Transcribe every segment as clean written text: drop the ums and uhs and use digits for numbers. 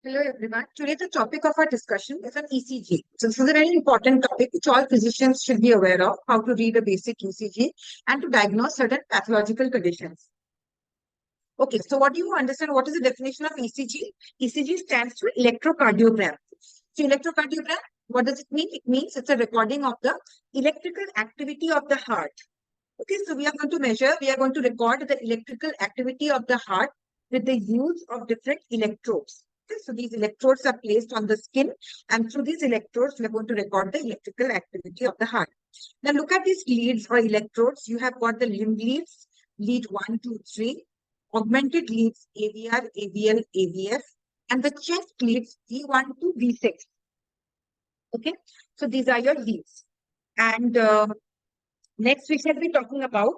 Hello everyone. Today the topic of our discussion is on ECG. So this is a very important topic which all physicians should be aware of, how to read a basic ECG and to diagnose certain pathological conditions. Okay, so what do you understand? What is the definition of ECG? ECG stands for electrocardiogram. So electrocardiogram, what does it mean? It means it's a recording of the electrical activity of the heart. Okay, so we are going to measure, we are going to record the electrical activity of the heart with the use of different electrodes. Okay, so these electrodes are placed on the skin, and through these electrodes, we are going to record the electrical activity of the heart. Now, look at these leads or electrodes. You have got the limb leads, lead 1, 2, 3, augmented leads AVR, AVL, AVF, and the chest leads V1 to V6. Okay, so these are your leads. And next, we shall be talking about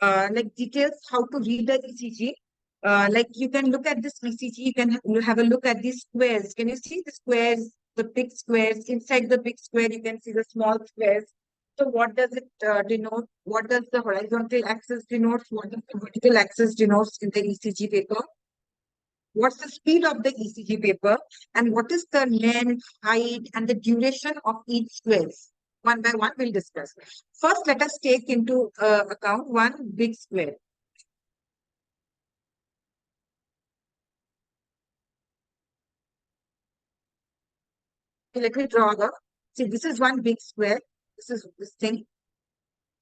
like details how to read the ECG. Like you can look at this ECG, you can have a look at these squares. Can you see the squares, the big squares? Inside the big square, you can see the small squares. So what does it denote? What does the horizontal axis denote? What does the vertical axis denotes in the ECG paper? What's the speed of the ECG paper? And what is the length, height, and the duration of each square? One by one, we'll discuss. First, let us take into account one big square. Okay, let me draw the. See, this is one big square. This is this thing.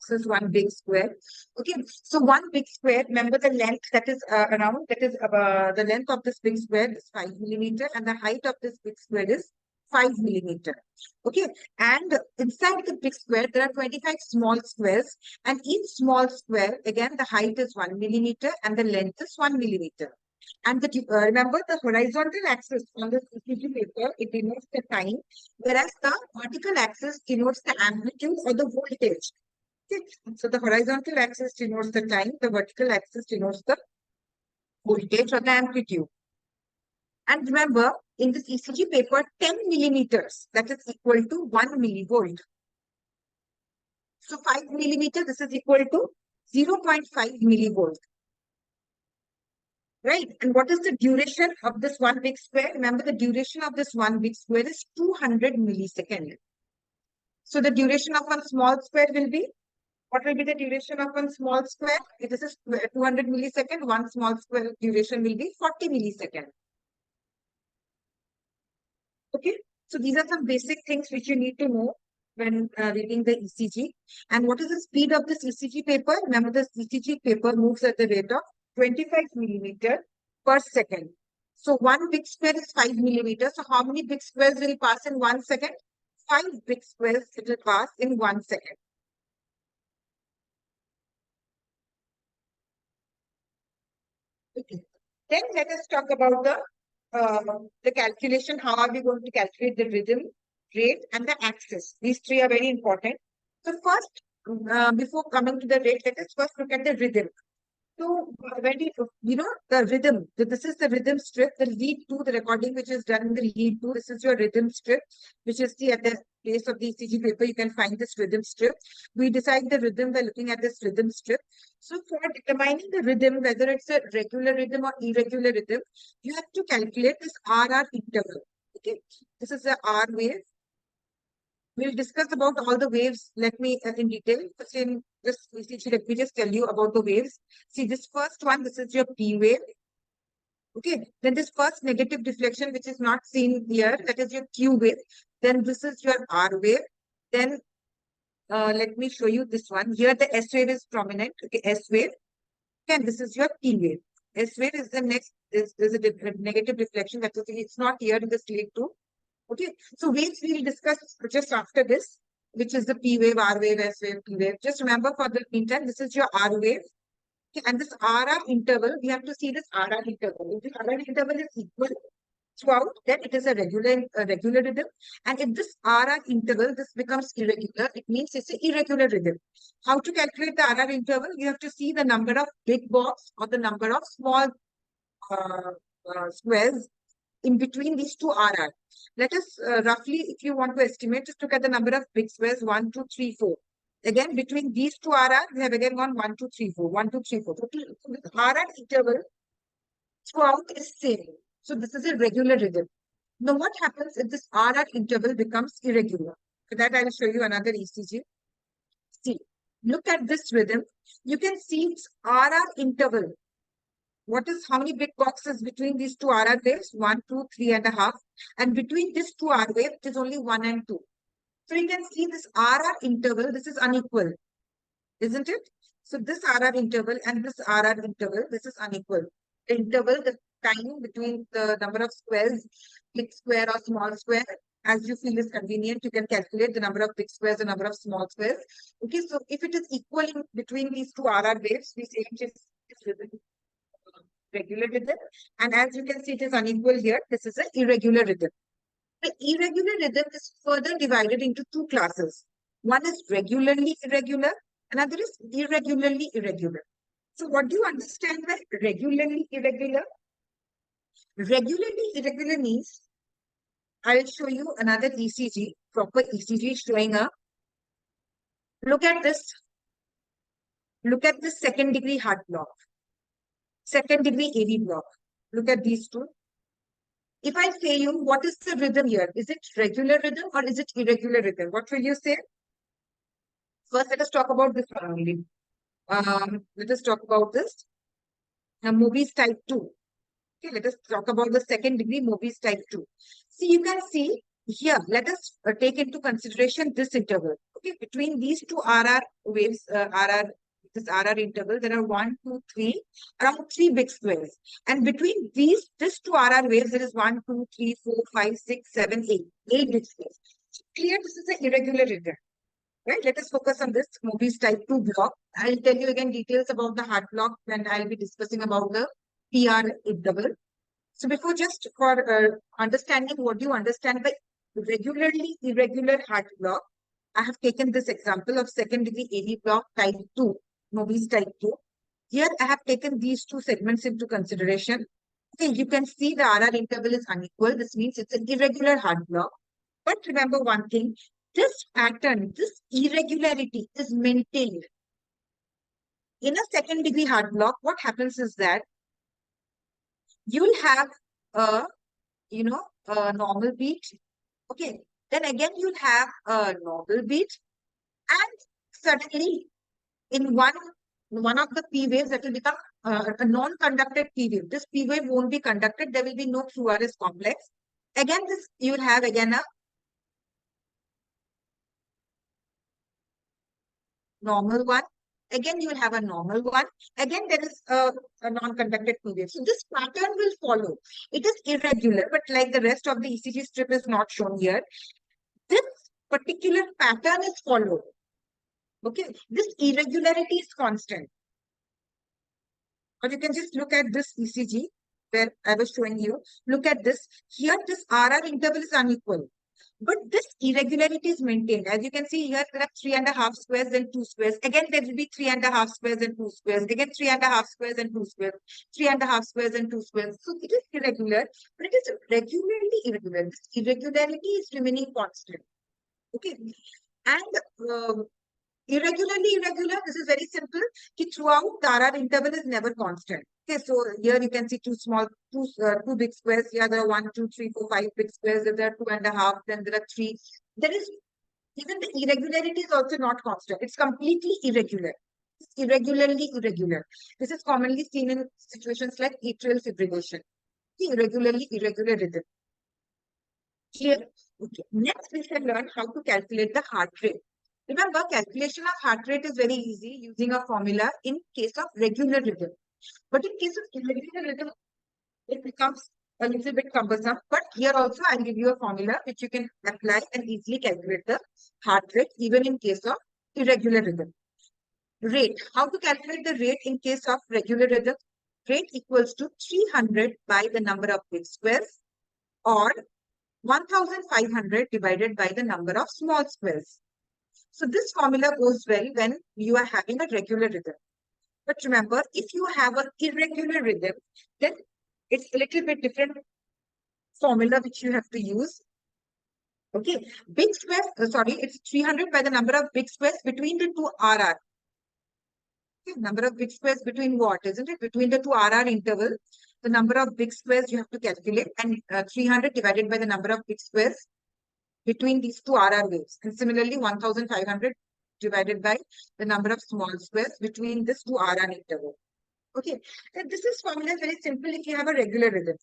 This is one big square. Okay, so one big square. Remember the length that is around. That is the length of this big square is 5 millimeter, and the height of this big square is 5 millimeter. Okay, and inside the big square there are 25 small squares, and each small square again the height is 1 millimeter and the length is 1 millimeter. And remember the horizontal axis on this ECG paper, it denotes the time, whereas the vertical axis denotes the amplitude or the voltage. Okay. So the horizontal axis denotes the time, the vertical axis denotes the voltage or the amplitude. And remember, in this ECG paper, 10 millimeters, that is equal to 1 millivolt. So 5 millimeter, this is equal to 0.5 millivolt. Right? And what is the duration of this one big square? Remember, the duration of this one big square is 200 milliseconds. So the duration of one small square will be, what will be the duration of one small square? It is a 200 millisecond. One small square duration will be 40 milliseconds. Okay, so these are some basic things which you need to know when reading the ECG. And what is the speed of this ECG paper? Remember, this ECG paper moves at the rate of 25 millimeter per second. So one big square is 5 millimeters. So how many big squares will pass in 1 second? 5 big squares it will pass in 1 second. Okay. Then let us talk about the calculation. How are we going to calculate the rhythm, rate, and the axis? These three are very important. So first, before coming to the rate, let us first look at the rhythm. So when you know the rhythm, this is the rhythm strip, the lead 2, the recording which is done in the lead 2. This is your rhythm strip, which is at the place of the ECG paper. You can find this rhythm strip. We decide the rhythm by looking at this rhythm strip. So for determining the rhythm, whether it's a regular rhythm or irregular rhythm, you have to calculate this RR interval. Okay, this is the R wave. We'll discuss about all the waves. Let me in detail. First in this ECG, let me just tell you about the waves. See this first one, this is your P wave. Okay, then this first negative deflection, which is not seen here, that is your Q wave. Then this is your R wave. Then let me show you this one. Here the S wave is prominent. Okay, S wave. Okay, and this is your T wave. S wave is the next, is a negative deflection. That is, it's not here in the slide 2. Okay, so waves we will discuss just after this, which is the P wave, R wave, S wave, T wave. Just remember for the meantime, this is your R wave. Okay, and this RR interval, we have to see this RR interval. If the RR interval is equal throughout, then it is a regular rhythm. And if this RR interval, this becomes irregular, it means it's an irregular rhythm. How to calculate the RR interval? You have to see the number of big box or the number of small squares in between these two RR. Let us roughly, if you want to estimate, just look at the number of big squares 1, 2, 3, 4. Again, between these two RR, we have again gone 1, 2, 3, 4, 1, 2, 3, 4. So the RR interval throughout is same. So this is a regular rhythm. Now, what happens if this RR interval becomes irregular? For that, I will show you another ECG. See, look at this rhythm. You can see its RR interval. What is how many big boxes between these two RR waves? 1, 2, 3.5. And between these two R waves, it is only 1 and 2. So you can see this RR interval, this is unequal, isn't it? So this RR interval and this RR interval, this is unequal. The interval, the time between the number of squares, big square or small square, as you feel is convenient, you can calculate the number of big squares, the number of small squares. Okay, so if it is equal in between these two RR waves, we say it is regular rhythm. And as you can see, it is unequal here. This is an irregular rhythm. The irregular rhythm is further divided into two classes. One is regularly irregular, another is irregularly irregular. So what do you understand by regularly irregular? Regularly irregular means, I will show you another ECG, proper ECG showing up. Look at this. Look at this second degree heart block. Second degree AV block. Look at these two. If I say you, what is the rhythm here? Is it regular rhythm or is it irregular rhythm? What will you say? First, let us talk about this one only. Let us talk about this. Movies type 2. Okay, let us talk about the second degree movies type 2. See, you can see here, let us take into consideration this interval. Okay, between these two RR waves, this RR interval, there are 1, 2, 3, around 3 big squares. And between these two RR waves, there is 1, 2, 3, 4, 5, 6, 7, 8. 8 big squares. So clear, this is an irregular rhythm. Right, let us focus on this movies type 2 block. I'll tell you again details about the heart block when I'll be discussing about the PR interval. So before just for understanding what you understand by regularly irregular heart block, I have taken this example of second degree AV block type 2, movies type 2. Here I have taken these two segments into consideration. Okay, you can see the RR interval is unequal. This means it's an irregular heart block. But remember one thing, this pattern, this irregularity is maintained. In a second degree heart block, what happens is that you'll have a, a normal beat. Okay. Then again, you'll have a normal beat. And suddenly, in one of the P waves, that will become a non-conducted P wave. This P wave won't be conducted. There will be no QRS complex. Again, this you will have again a normal one. Again, you will have a normal one. Again, there is a non-conducted P wave. So this pattern will follow. It is irregular, but like the rest of the ECG strip is not shown here. This particular pattern is followed. Okay, this irregularity is constant. Or you can just look at this ECG where I was showing you. Look at this. Here, this RR interval is unequal. But this irregularity is maintained. As you can see here, there are 3.5 squares and 2 squares. Again, there will be 3.5 squares and 2 squares. Again, 3.5 squares and 2 squares. 3.5 squares and 2 squares. So it is irregular, but it is regularly irregular. This irregularity is remaining constant. Okay. And irregularly irregular, this is very simple. Throughout, the RR interval is never constant. Okay, so here you can see two big squares. Here there are 1, 2, 3, 4, 5 big squares. If there are 2.5, then there are 3. There is even the irregularity is also not constant. It's completely irregular. It's irregularly irregular. This is commonly seen in situations like atrial fibrillation. Irregularly irregular rhythm. Clear? Okay. Next, we shall learn how to calculate the heart rate. Remember, calculation of heart rate is very easy using a formula in case of regular rhythm. But in case of irregular rhythm, it becomes a little bit cumbersome. But here also, I'll give you a formula which you can apply and easily calculate the heart rate even in case of irregular rhythm. Rate. How to calculate the rate in case of regular rhythm? Rate equals to 300 by the number of big squares or 1500 divided by the number of small squares. So this formula goes well when you are having a regular rhythm. But remember, if you have an irregular rhythm, then it's a little bit different formula which you have to use. Okay, big squares, it's 300 by the number of big squares between the two RR. Okay, number of big squares between what, isn't it? Between the two RR interval. the number of big squares you have to calculate, and 300 divided by the number of big squares between these two RR waves. And similarly, 1500 divided by the number of small squares between this two RR interval. Okay, and this is formula is very simple if you have a regular rhythm.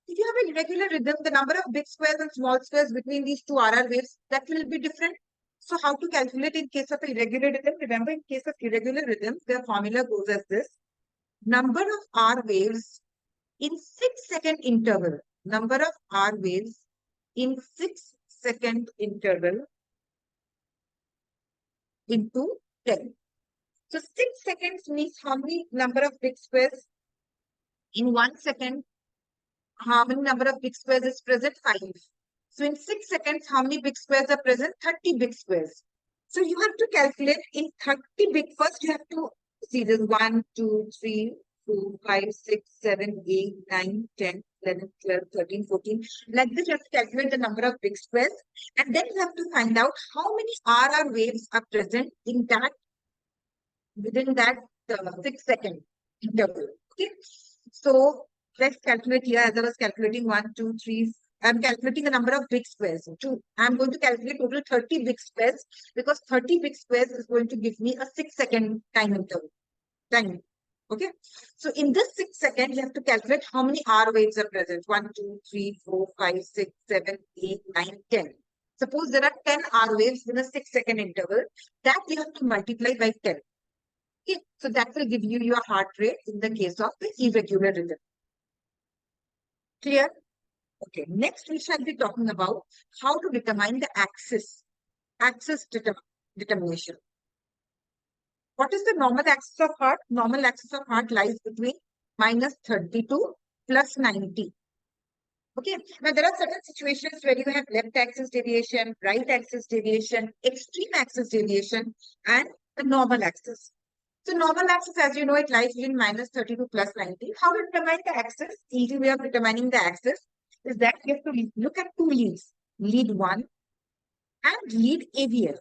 If you have a irregular rhythm, the number of big squares and small squares between these two RR waves, that will be different. So how to calculate in case of irregular rhythm? Remember, in case of irregular rhythms, the formula goes as this. Number of R waves in 6-second interval. Number of R waves in 6-second interval into 10. So 6 seconds means how many number of big squares? In 1 second, how many number of big squares is present? 5. So in 6 seconds, how many big squares are present? 30 big squares. So you have to calculate in 30 big. First, you have to see this 1, 2, 3, 4, 5, 6, 7, 8, 9, 10, 11, 12, 13, 14. Like this, you have to calculate the number of big squares. And then you have to find out how many RR waves are present in that, within that 6-second interval. Okay. So let's calculate here. As I was calculating 1, 2, 3. I'm calculating the number of big squares. I'm going to calculate total 30 big squares because 30 big squares is going to give me a 6-second time interval. Okay. So in this 6 seconds, you have to calculate how many R waves are present. 1, 2, 3, 4, 5, 6, 7, 8, 9, 10. Suppose there are 10 R waves in a 6-second interval. That you have to multiply by 10. Okay. So that will give you your heart rate in the case of the irregular rhythm. Clear? Okay, next we shall be talking about how to determine the axis determination. What is the normal axis of heart? Normal axis of heart lies between -30 to +90. Okay, now there are certain situations where you have left axis deviation, right axis deviation, extreme axis deviation, and the normal axis. So normal axis, as you know, it lies between -30 to +90. How to determine the axis? Easy way of determining the axis is that you have to look at two leads, lead 1 and lead AVF.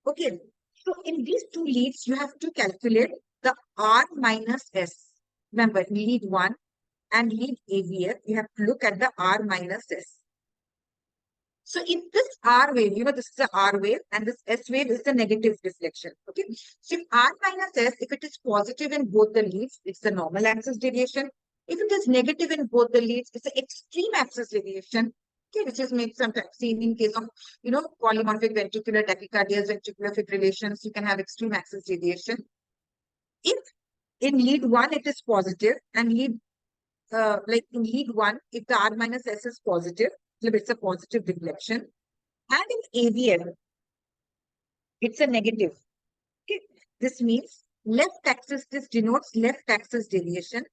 Okay, so in these two leads, you have to calculate the R minus S. Remember, lead 1 and lead AVF, you have to look at the R minus S. So in this R wave, you know, this is the R wave and this S wave is the negative deflection. Okay, so if R minus S, if it is positive in both the leads, it's the normal axis deviation. If it is negative in both the leads, it's the extreme axis deviation, okay, which is made sometimes seen in case of, you know, polymorphic ventricular tachycardias, ventricular fibrillations, you can have extreme axis deviation. If in lead 1 it is positive and lead, like in lead 1, if the R minus S is positive, it's a positive deflection. And in AVL, it's a negative. Okay, this means left axis, this denotes left axis deviation.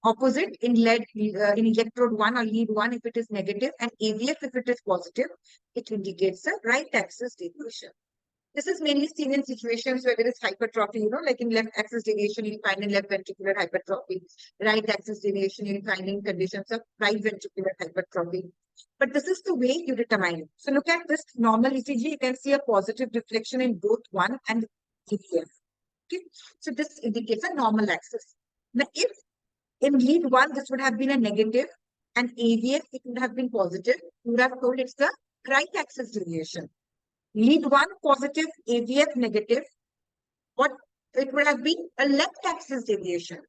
Opposite in in electrode 1 or lead 1 if it is negative, and AVF if it is positive, it indicates a right axis deviation. This is mainly seen in situations where there is hypertrophy, you know, like in left axis deviation, you'll find in left ventricular hypertrophy, right axis deviation, you'll find in conditions of right ventricular hypertrophy. But this is the way you determine it. So look at this normal ECG, you can see a positive deflection in both 1 and AVF. Okay, so this indicates a normal axis. Now, if in lead 1, this would have been a negative, and AVF, it would have been positive. You would have told it's the right axis deviation. Lead 1 positive, AVF negative. What it would have been a left axis deviation.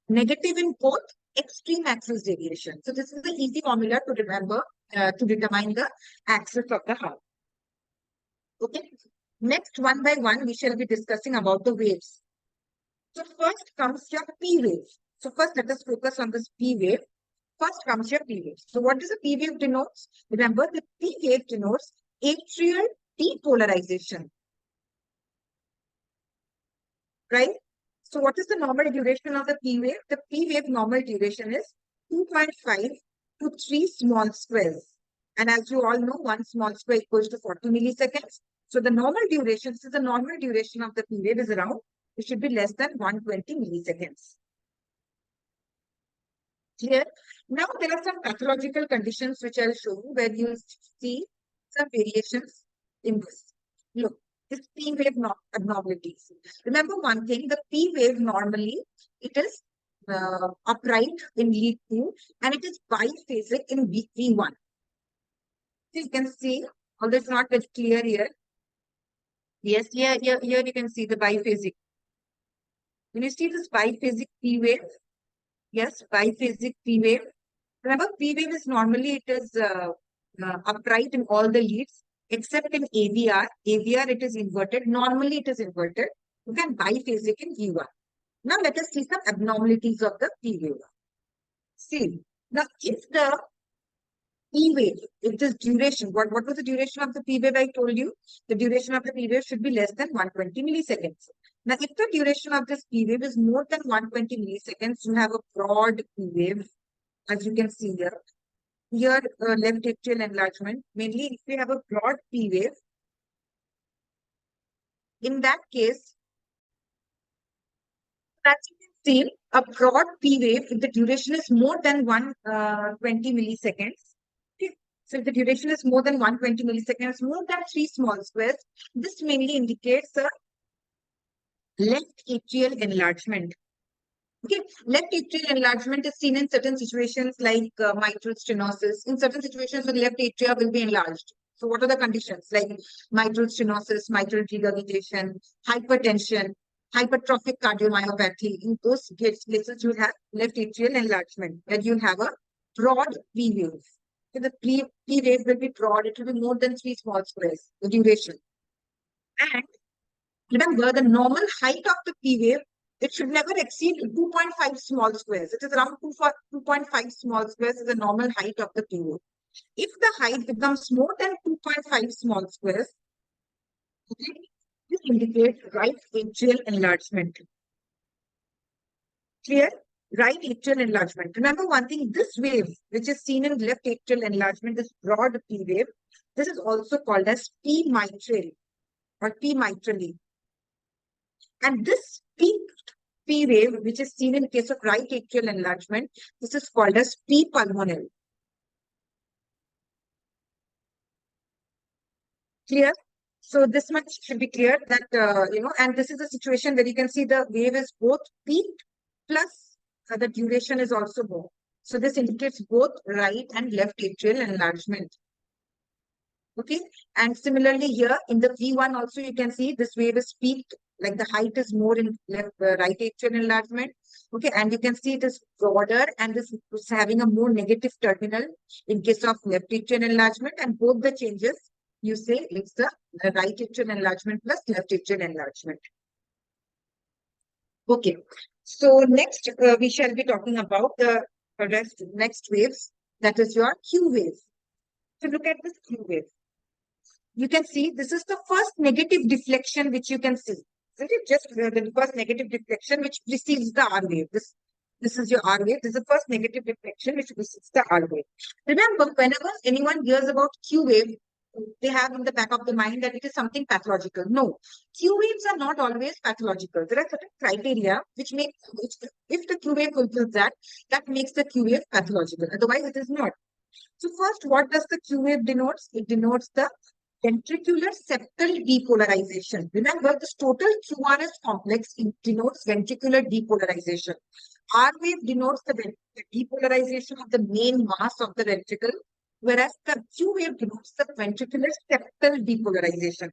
Negative in both, extreme axis deviation. So this is the easy formula to remember to determine the axis of the heart. Okay. Next, one by one, we shall be discussing about the waves. So first comes your P wave. So first, let us focus on this P wave. First comes your P wave. So what does a P wave denotes? Remember, the P wave denotes atrial depolarization. Right? So what is the normal duration of the P wave? The P wave normal duration is 2.5 to 3 small squares. And as you all know, 1 small square equals to 40 milliseconds. So the normal duration, since the normal duration of the P wave is around, it should be less than 120 milliseconds. Clear? Now there are some pathological conditions which I'll show you where you see some variations in this. Look, this P wave abnormalities. Remember one thing, the P wave normally, it is upright in lead 2 and it is biphasic in V1. You can see, although it's not very clear here. Yes, here you can see the biphasic. When you see this biphasic P wave, yes, biphasic P wave. Remember, P wave is normally it is upright in all the leads except in AVR. AVR it is inverted. Normally it is inverted. You can biphasic in V1. Now let us see some abnormalities of the P wave. See, now if the P wave, if this duration, what was the duration of the P wave I told you? The duration of the P wave should be less than 120 milliseconds. Now, if the duration of this P wave is more than 120 milliseconds, you have a broad P wave, as you can see here. Here, left atrial enlargement. Mainly, if we have a broad P wave, in that case, as you can see, a broad P wave, if the duration is more than 120 milliseconds, okay. So if the duration is more than 120 milliseconds, more than 3 small squares, this mainly indicates a left atrial enlargement. Okay, left atrial enlargement is seen in certain situations like mitral stenosis. In certain situations, the left atria will be enlarged. So what are the conditions like mitral stenosis, mitral regurgitation, hypertension, hypertrophic cardiomyopathy? In those cases, you have left atrial enlargement, where you have a broad P wave. So the P wave will be broad. It will be more than 3 small squares, the duration. And remember, the normal height of the P wave, it should never exceed 2.5 small squares. It is around 2.5 small squares is the normal height of the P wave. If the height becomes more than 2.5 small squares, okay, this indicates right atrial enlargement. Clear? Right atrial enlargement. Remember one thing, this wave, which is seen in left atrial enlargement, this broad P wave, this is also called as P mitral or P mitrally. And this peaked P wave, which is seen in case of right atrial enlargement, this is called as P pulmonale. Clear? So this much should be clear that, and this is a situation where you can see the wave is both peaked plus the duration is also more. So this indicates both right and left atrial enlargement. Okay. And similarly here in the V1 also you can see this wave is peaked, like the height is more in left, right atrial enlargement. Okay. And you can see it is broader and this is having a more negative terminal in case of left atrial enlargement, and both the changes you say it's the right atrial enlargement plus left atrial enlargement. Okay. So next we shall be talking about the next waves, that is your Q wave. So look at this Q wave. You can see this is the first negative deflection which you can see. Isn't it just the first negative deflection which precedes the R wave? This is your R wave. This is the first negative deflection which precedes the R wave. Remember, whenever anyone hears about Q wave, they have in the back of the mind that it is something pathological. No, Q waves are not always pathological. There are certain criteria which make, if the Q wave fulfills that, that makes the Q wave pathological. Otherwise, it is not. So first, what does the Q wave denotes? It denotes the ventricular septal depolarization. Remember, this total QRS complex denotes ventricular depolarization. R wave denotes the depolarization of the main mass of the ventricle, whereas the Q wave denotes the ventricular septal depolarization.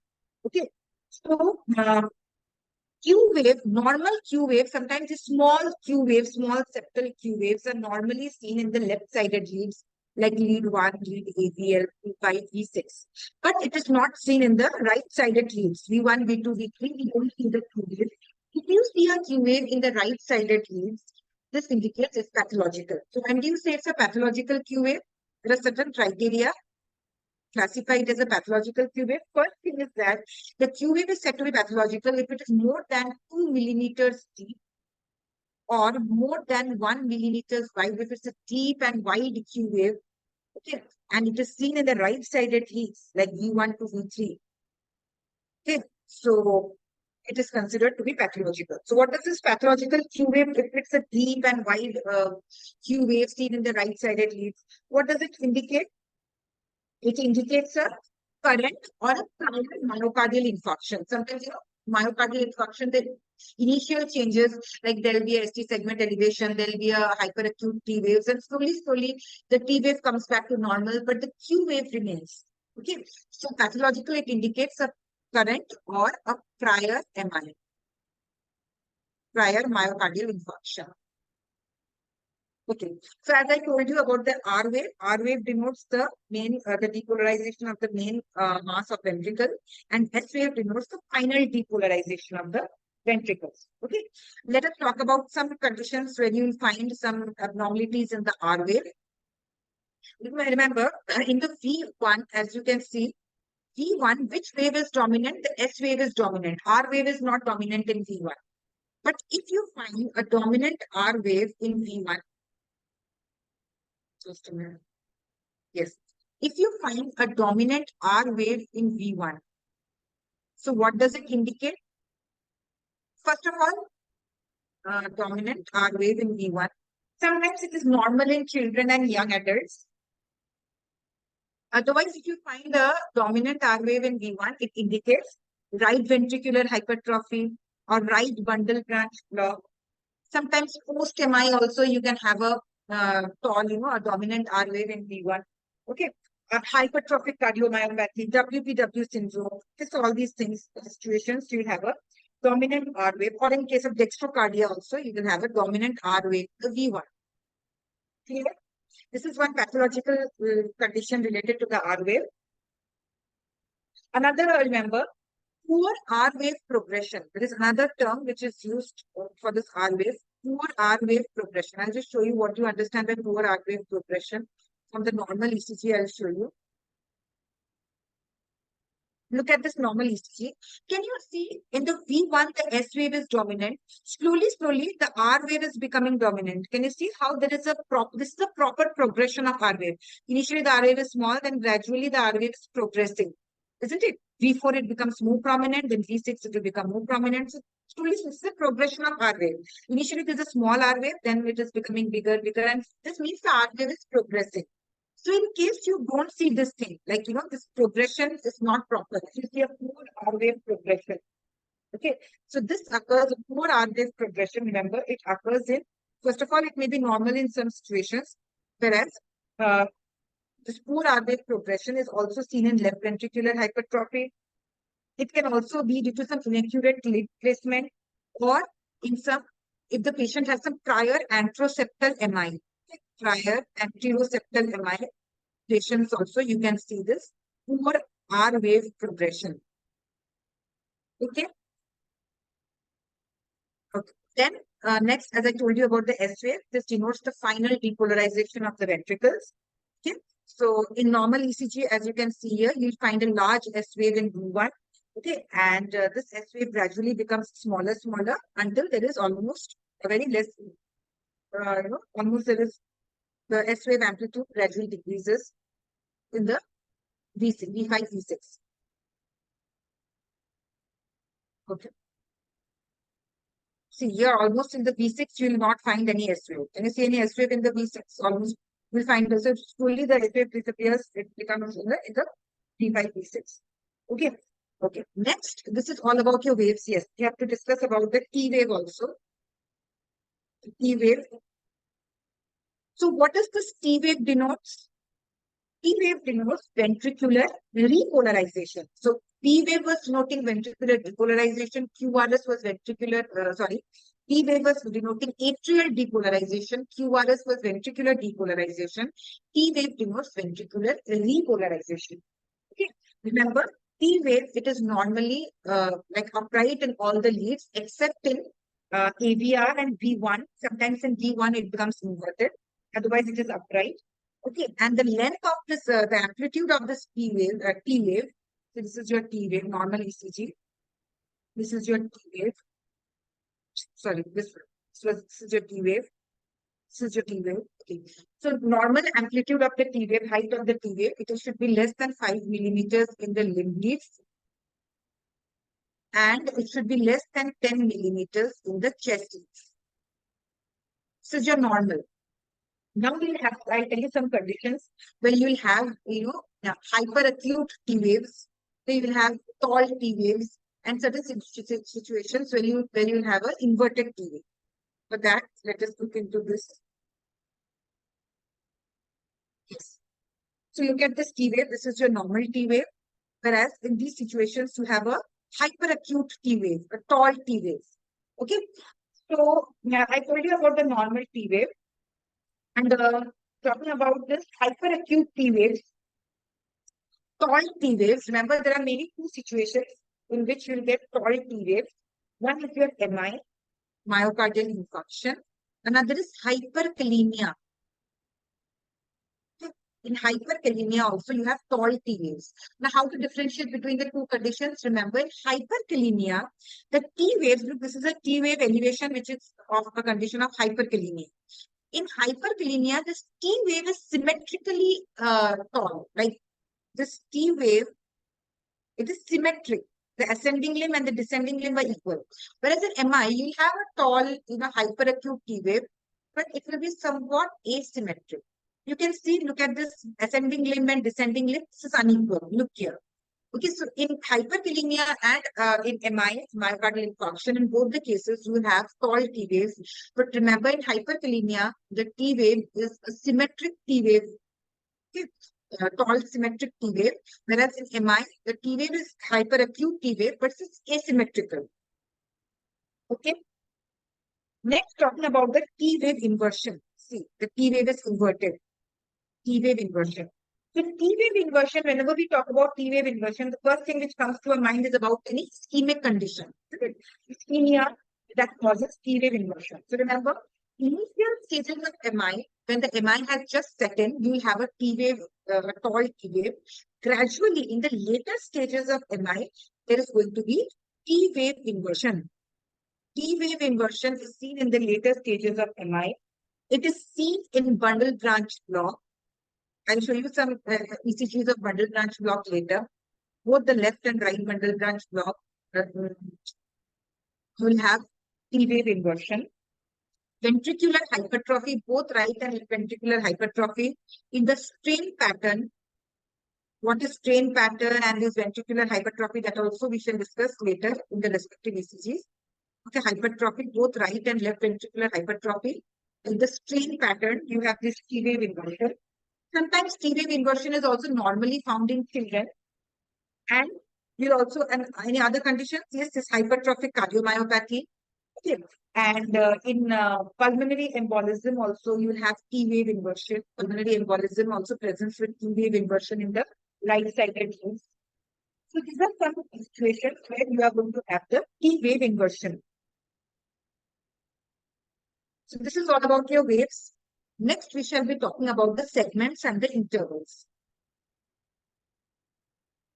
Okay, so Q wave, normal Q wave, sometimes the small Q waves, small septal Q waves are normally seen in the left-sided leads, like lead 1, lead AVL, V5, V6. But it is not seen in the right-sided leads, V1, V2, V3, we only see the Q wave. If you see a Q wave in the right-sided leads, this indicates it's pathological. So when do you say it's a pathological Q wave? There are certain criteria classified as a pathological Q wave. First thing is that the Q wave is said to be pathological if it is more than 2 millimeters deep or more than 1 millimeters wide, if it's a deep and wide Q wave. Okay, and it is seen in the right-sided leads like V1 to V3. Okay, so it is considered to be pathological. So what does this pathological Q wave, if it's a deep and wide Q wave seen in the right-sided leads, what does it indicate? It indicates a current or a prior myocardial infarction. Sometimes, myocardial infarction, they initial changes, like there'll be a ST segment elevation, there'll be a hyperacute T waves, and slowly the T wave comes back to normal, but the Q wave remains. Okay, so pathologically it indicates a current or a prior MI, prior myocardial infarction. Okay, so as I told you about the R wave denotes the main, the depolarization of the main mass of ventricle, and S wave denotes the final depolarization of the ventricles. Okay, let us talk about some conditions where you will find some abnormalities in the R wave. Remember, in the V1, as you can see, V1, which wave is dominant? The S wave is dominant. R wave is not dominant in V1. But if you find a dominant R wave in V1, just a minute. Yes. If you find a dominant R wave in V1, so what does it indicate? First of all, dominant R wave in V1. Sometimes it is normal in children and young adults. Otherwise, if you find a dominant R wave in V1, it indicates right ventricular hypertrophy or right bundle branch block. Sometimes post-MI also you can have a tall, a dominant R wave in V1. Okay, hypertrophic cardiomyopathy, WPW syndrome, just all these things, situations, you will have a dominant R wave, or in case of dextrocardia also, you will have a dominant R wave, the V1. Clear? This is one pathological condition related to the R wave. Another, remember, poor R wave progression. There is another term which is used for this R wave, poor R wave progression. I'll just show you what you understand by poor R wave progression. From the normal ECG, I'll show you. Look at this normal ECG. Can you see in the V1, the S wave is dominant. Slowly, the R wave is becoming dominant. Can you see how there is this is a proper progression of R wave. Initially, the R wave is small, then gradually the R wave is progressing. Isn't it? V4, it becomes more prominent, then V6, it will become more prominent. So slowly, this is a progression of R wave. Initially, there's a small R wave, then it is becoming bigger, and this means the R wave is progressing. So in case you don't see this thing, like, this progression is not proper. You see a poor R wave progression. Okay. So this occurs, poor R wave progression, remember, it occurs in, first of all, it may be normal in some situations, whereas this poor R wave progression is also seen in left ventricular hypertrophy. It can also be due to some inaccurate lid placement, or in some, if the patient has some prior anteroseptal MI. Prior anteroseptal MI patients also, you can see this poor R wave progression. Okay. Okay. Then next, as I told you about the S wave, this denotes the final depolarization of the ventricles. Okay. So in normal ECG, as you can see here, you'll find a large S wave in V1. Okay, and this S wave gradually becomes smaller until there is almost a very less, almost there is the S wave amplitude gradually decreases in the V6, V5, V6. Okay. See, here almost in the V6, you will not find any S wave. Can you see any S wave in the V6? Almost you will find this. So slowly the S wave disappears, it becomes in the V5, V6. Okay. Okay. Next, this is all about your waves. Yes, you have to discuss about the T wave also. T wave. So what does this T wave denotes? P wave denotes ventricular repolarization. So P wave was denoting ventricular depolarization. QRS was ventricular, P wave was denoting atrial depolarization. QRS was ventricular depolarization. T wave denotes ventricular repolarization. Okay. Remember, T wave, it is normally like upright in all the leads except in AVR and V1. Sometimes in V1 it becomes inverted. Otherwise, it is upright. Okay, and the length of this, the amplitude of this T wave, so this is your T wave, normal ECG. This is your T wave. Sorry, this is your T wave. This is your T wave. Okay. So normal amplitude of the T wave, height of the T wave, it should be less than 5 millimeters in the limb leads. And it should be less than 10 millimeters in the chest leads. This is your normal. Now I'll tell you some conditions where you will have, hyperacute T waves. So you will have tall T waves. and certain situations where you have an inverted T wave. For that, let us look into this. Yes. So look at this T wave. This is your normal T wave. Whereas in these situations, you have a hyperacute T wave, a tall T wave. Okay. So yeah, I told you about the normal T wave. And talking about this hyperacute T waves, tall T waves. Remember, there are many two situations in which you will get tall T waves. One is your MI, myocardial infarction. Another is hyperkalemia. In hyperkalemia also you have tall T waves. Now how to differentiate between the two conditions? Remember, in hyperkalemia, the T waves, look, this is a T wave elevation which is of a condition of hyperkalemia. In hyperkalemia, this T wave is symmetrically tall. Like this T wave, it is symmetric. The ascending limb and the descending limb are equal. Whereas in MI, you'll have a tall, hyperacute T wave, but it will be somewhat asymmetric. You can see, look at this ascending limb and descending limb. This is unequal. Look here. Okay, so in hyperkalemia and in MI, myocardial infarction, in both the cases, you have tall T waves. But remember, in hyperkalemia, the T wave is a symmetric T wave. Okay, tall symmetric T wave. Whereas in MI, the T wave is hyperacute T wave, but it's asymmetrical. Okay. Next, talking about the T wave inversion. See, the T wave is inverted. T wave inversion. So T wave inversion, whenever we talk about T wave inversion, the first thing which comes to our mind is about any ischemic condition. Ischemia that causes T wave inversion. So remember, initial stages of MI, when the MI has just set in, you will have a T wave, a tall T wave. Gradually, in the later stages of MI, there is going to be T wave inversion. T wave inversion is seen in the later stages of MI. It is seen in bundle branch block. I'll show you some ECGs of bundle branch block later. Both the left and right bundle branch block will have T wave inversion. Ventricular hypertrophy, both right and left ventricular hypertrophy in the strain pattern. What is strain pattern and this ventricular hypertrophy, that also we shall discuss later in the respective ECGs. Okay, hypertrophy, both right and left ventricular hypertrophy. In the strain pattern, you have this T wave inversion. Sometimes T wave inversion is also normally found in children. And you'll also, and any other conditions, yes, this hypertrophic cardiomyopathy. Okay. And in pulmonary embolism also, you will have T wave inversion. Pulmonary embolism also presents with T wave inversion in the right-sided veins. So these are some situations where you are going to have the T wave inversion. So this is all about your waves. Next, we shall be talking about the segments and the intervals.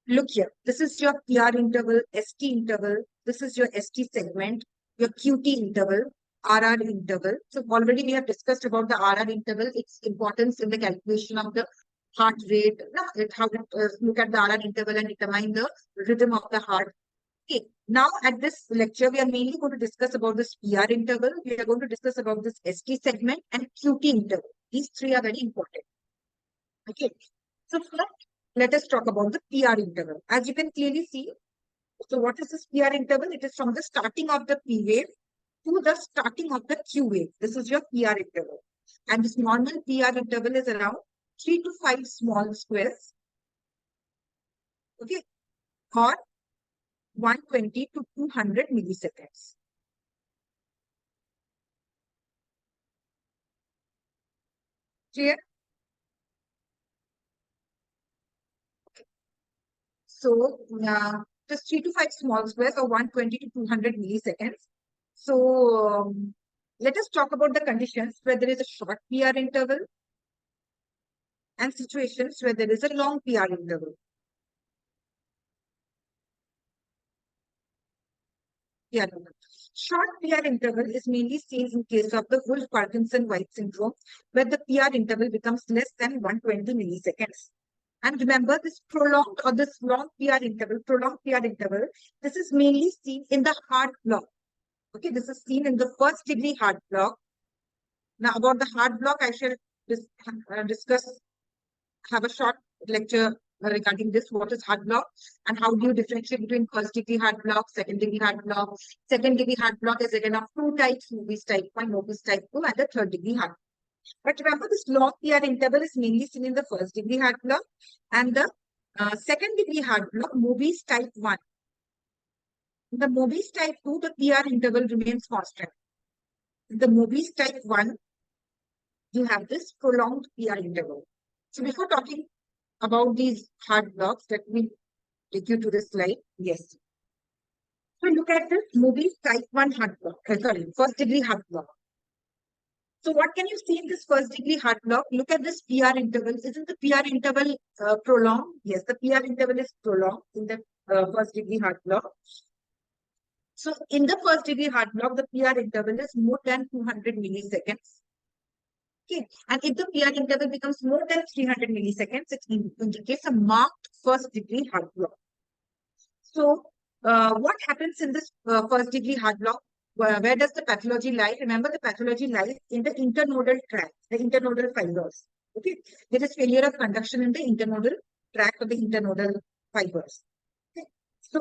Look here, this is your PR interval, ST interval. This is your ST segment, your QT interval, RR interval. So already we have discussed about the RR interval, its importance in the calculation of the heart rate, how to look at the RR interval and determine the rhythm of the heart. Okay, now at this lecture, we are mainly going to discuss about this PR interval. We are going to discuss about this ST segment and QT interval. These three are very important. Okay, so first, let us talk about the PR interval. As you can clearly see, so what is this PR interval? It is from the starting of the P wave to the starting of the Q wave. This is your PR interval. And this normal PR interval is around 3 to 5 small squares. Okay, or 120 to 200 milliseconds. Clear? Okay. So, just 3 to 5 small squares or 120 to 200 milliseconds. So, let us talk about the conditions where there is a short PR interval and situations where there is a long PR interval. PR interval. Short PR interval is mainly seen in case of the Wolff-Parkinson-White syndrome, where the PR interval becomes less than 120 milliseconds. And remember, this prolonged or this long PR interval, prolonged PR interval, this is mainly seen in the heart block. Okay, this is seen in the first degree heart block. Now, about the heart block, I shall discuss, have a short lecture regarding this. What is heart block and how do you differentiate between first degree heart block, second degree heart block? Second degree heart block is again of two types, Mobius type 1, Mobius type 2, and the third degree heart. But remember, this long PR interval is mainly seen in the first degree heart block, and the second degree heart block, Mobius type 1. In the Mobius type 2, the PR interval remains constant. In the Mobius type 1, you have this prolonged PR interval. So before talking about these heart blocks, let me take you to this slide. Yes. So look at this Mobius type 1 heart block, first degree heart block. So what can you see in this first degree heart block? Look at this PR interval. Isn't the PR interval prolonged? Yes, the PR interval is prolonged in the first degree heart block. So in the first degree heart block, the PR interval is more than 200 milliseconds. Okay, and if the PR interval becomes more than 300 milliseconds, it indicates a marked first degree heart block. So what happens in this first degree heart block? Where does the pathology lie? Remember, the pathology lies in the internodal tract, the internodal fibers. Okay, there is failure of conduction in the internodal tract of the internodal fibers. Okay. So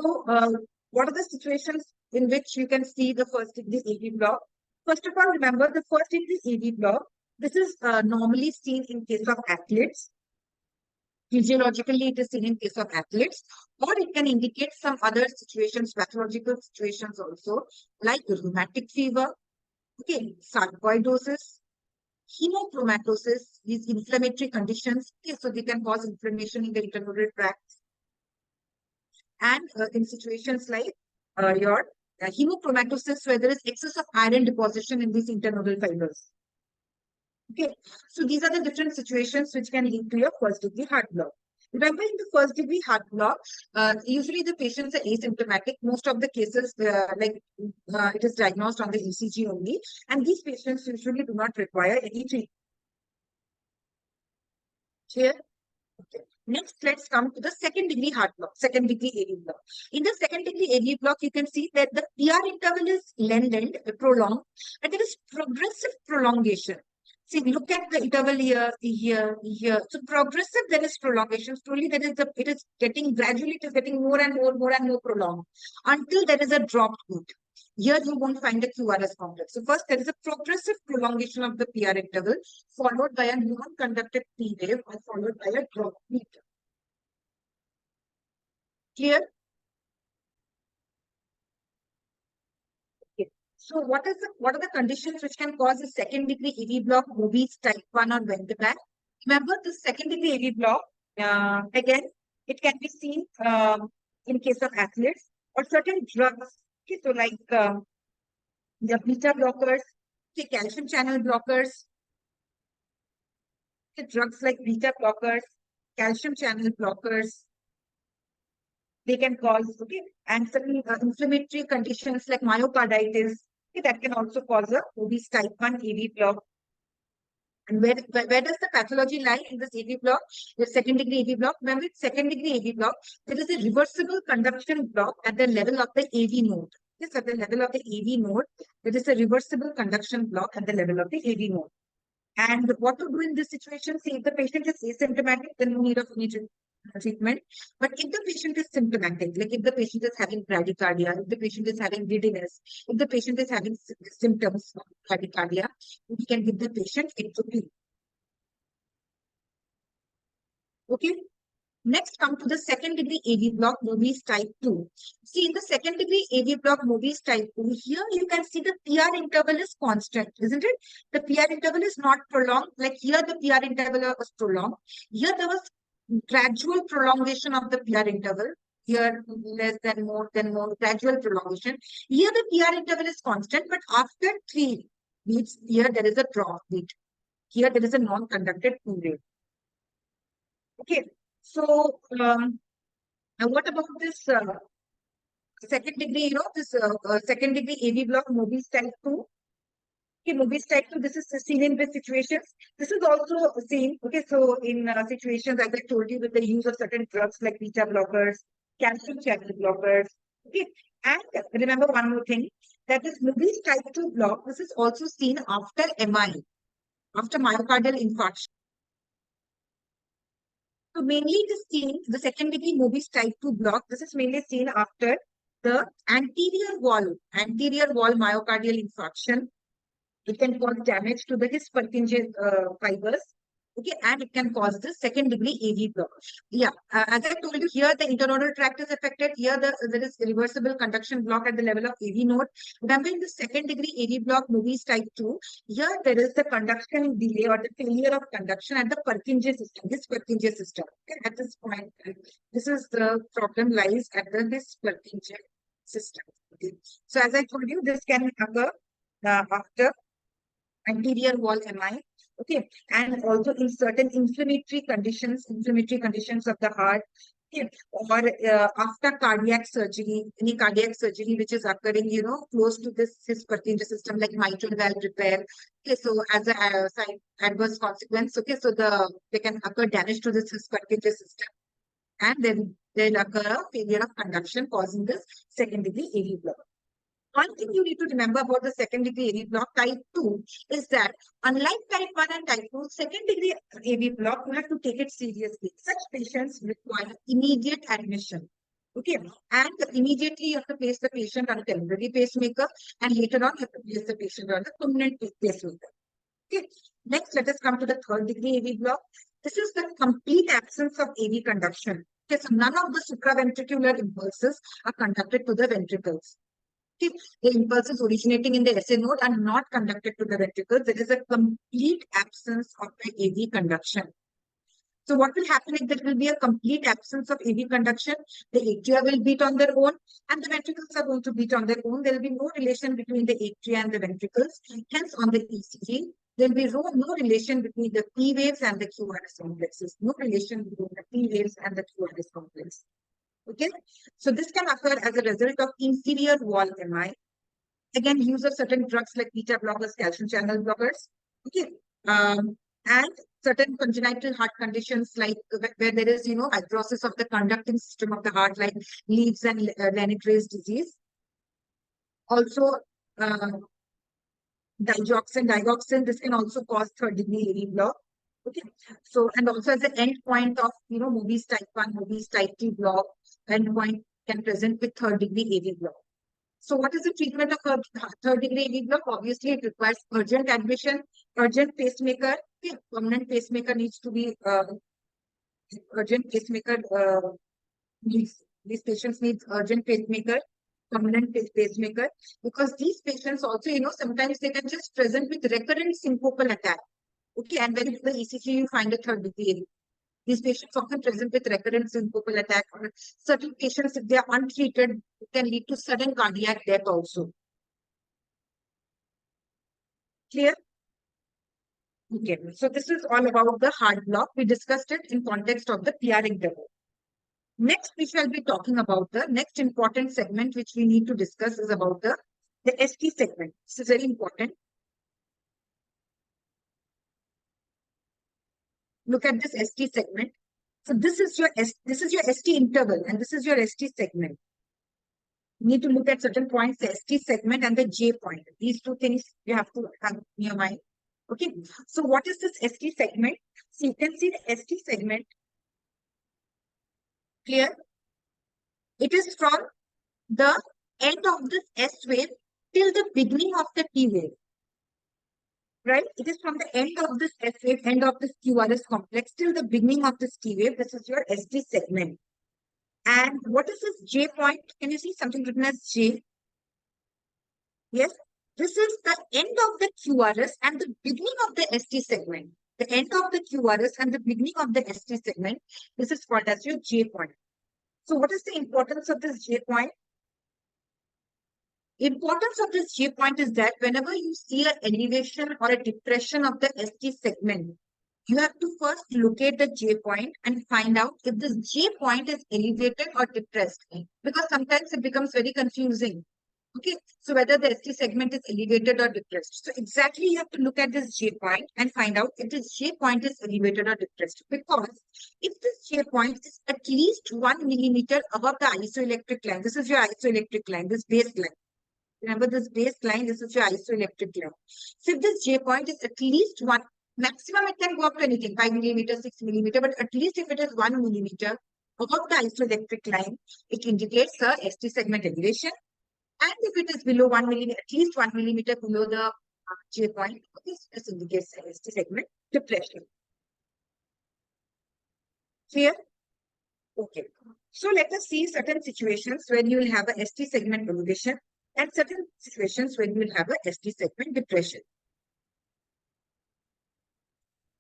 what are the situations in which you can see the first degree AV block? First of all, remember the first degree AV block. This is normally seen in case of athletes. Physiologically, it is seen in case of athletes, or it can indicate some other situations, pathological situations also, like rheumatic fever, okay, sarcoidosis, hemochromatosis, these inflammatory conditions. Okay, so they can cause inflammation in the internodal tract. And in situations like your hemochromatosis, where there is excess of iron deposition in these internodal fibers. Okay, so these are the different situations which can lead to your first degree heart block. Remember, in the first degree heart block, usually the patients are asymptomatic. Most of the cases, it is diagnosed on the ECG only, and these patients usually do not require any treatment. Clear? Okay. Next, let's come to the second degree heart block, second degree AV block. In the second degree AV block, you can see that the PR interval is lengthened, prolonged, and there is progressive prolongation. See, look at the interval here, here, here. So progressive, there is prolongation. Slowly, it is getting gradually, it is getting more and more prolonged until there is a dropped beat. Here you won't find the QRS complex. So first, there is a progressive prolongation of the PR interval, followed by a non-conducted P wave, and followed by a dropped beat. Clear? So what are the conditions which can cause a second degree AV block, Mobius type 1 or Ventricular? Remember, the second degree AV block, again, it can be seen in case of athletes or certain drugs. Okay, so like the beta blockers, okay, calcium channel blockers, okay, drugs like beta blockers, calcium channel blockers, they can cause, okay, and certain inflammatory conditions like myocarditis, okay, that can also cause a Mobius type 1 AV block. And where does the pathology lie in this AV block? The second degree AV block. Remember, second degree AV block, there is a reversible conduction block at the level of the AV node. Yes, at the level of the AV node, there is a reversible conduction block at the level of the AV node. And what to do in this situation? See, if the patient is asymptomatic, then no need of any treatment. But if the patient is symptomatic, like if the patient is having bradycardia, if the patient is having giddiness, if the patient is having symptoms of bradycardia, we can give the patient Electrodes. Okay. Next, come to the second degree AV block, Mobius type 2. See, in the second degree AV block, Mobius type 2, here you can see the PR interval is constant, isn't it? The PR interval is not prolonged. Like here, the PR interval was prolonged. Here, there was gradual prolongation of the PR interval. Here, less than more, gradual prolongation. Here, the PR interval is constant, but after 3 beats, here there is a drop beat. Here, there is a non-conducted P wave. Okay. So, what about this second degree, this second degree AV block, Mobius type 2? Okay, Mobius type 2, this is seen in which situations? This is also seen, okay, so in situations, as I told you, with the use of certain drugs like beta blockers, calcium channel blockers, okay? And remember one more thing, that this Mobius type 2 block, this is also seen after MI, after myocardial infarction. So mainly it is seen, the second degree Mobius type 2 block, this is mainly seen after the anterior wall myocardial infarction. It can cause damage to the his Purkinje fibers. Okay, and it can cause the second degree AV block. Yeah, as I told you, here the internodal tract is affected. Here there is irreversible conduction block at the level of AV node. Remember, in the second degree AV block, Mobius type 2, here there is the conduction delay or the failure of conduction at the Purkinje system, this Purkinje system. Okay, at this point, this is the problem lies at this Purkinje system. Okay. So as I told you, this can occur after anterior wall MI, okay, and also in certain inflammatory conditions of the heart, okay, or after cardiac surgery, any cardiac surgery which is occurring, close to this Purkinje system, like mitral valve repair. Okay, so as a adverse consequence, okay, so they can occur damage to this Purkinje system, and then they'll occur a failure of conduction causing this second degree AV block. One thing you need to remember about the second degree AV block type 2 is that unlike type 1 and type 2, second degree AV block, you have to take it seriously. Such patients require immediate admission. Okay, and immediately you have to place the patient on a temporary pacemaker, and later on you have to place the patient on a permanent pacemaker. Okay, next let us come to the third degree AV block. This is the complete absence of AV conduction. Okay, so none of the supraventricular impulses are conducted to the ventricles. The impulses originating in the SA node are not conducted to the ventricles. There is a complete absence of the AV conduction. So what will happen is there will be a complete absence of AV conduction. The atria will beat on their own, and the ventricles are going to beat on their own. There will be no relation between the atria and the ventricles. Hence, on the ECG, there will be no relation between the P waves and the QRS complexes. No relation between the P waves and the QRS complex. Okay, so this can occur as a result of inferior wall MI. Again, use of certain drugs like beta blockers, calcium channel blockers. Okay, and certain congenital heart conditions like where there is, fibrosis of the conducting system of the heart, like Leeds and Lenigrai's disease. Also, digoxin, this can also cause third degree AV block. Okay, so and also as an end point of Mobius type 1, Mobius type 2 block, endpoint can present with third degree AV block. So what is the treatment of third degree AV block? Obviously, it requires urgent admission, urgent pacemaker. Okay, permanent pacemaker needs to be urgent pacemaker these patients need urgent pacemaker, permanent pacemaker, because these patients also, sometimes they can just present with recurrent syncopal attack. Okay, and when you do the ECG, you find a third degree. These patients often present with recurrent syncopal attack, or certain patients, if they are untreated, it can lead to sudden cardiac death also. Clear? Okay, so this is all about the heart block. We discussed it in context of the PR interval. Next, we shall be talking about the next important segment which we need to discuss is about the ST segment. This is very important. Look at this ST segment. So this is your ST interval, and this is your ST segment. You need to look at certain points, the ST segment and the J point. These two things you have to have in your mind. Okay. So what is this ST segment? So you can see the ST segment. Clear? It is from the end of this S wave till the beginning of the T wave. Right? It is from the end of this S wave, end of this QRS complex till the beginning of this T wave. This is your ST segment. And what is this J point? Can you see something written as J? Yes. This is the end of the QRS and the beginning of the ST segment. The end of the QRS and the beginning of the ST segment. This is called as your J point. So what is the importance of this J point? Importance of this J point is that whenever you see an elevation or a depression of the ST segment, you have to first locate the J point and find out if this J point is elevated or depressed, because sometimes it becomes very confusing. Okay, so whether the ST segment is elevated or depressed. So exactly you have to look at this J point and find out if this J point is elevated or depressed. Because if this J point is at least 1 millimeter above the isoelectric line, this is your isoelectric line, this baseline. Remember this baseline, this is your isoelectric line. So if this J point is at least 1 Maximum it can go up to anything, 5 millimeter, 6 millimeter, but at least if it is 1 millimeter above the isoelectric line, it indicates the ST segment elevation. And if it is below 1 millimeter, at least 1 millimeter below the J point, this indicates the ST segment depression. Clear? Okay. So let us see certain situations where you will have a ST segment elevation and certain situations where you will have a ST segment depression.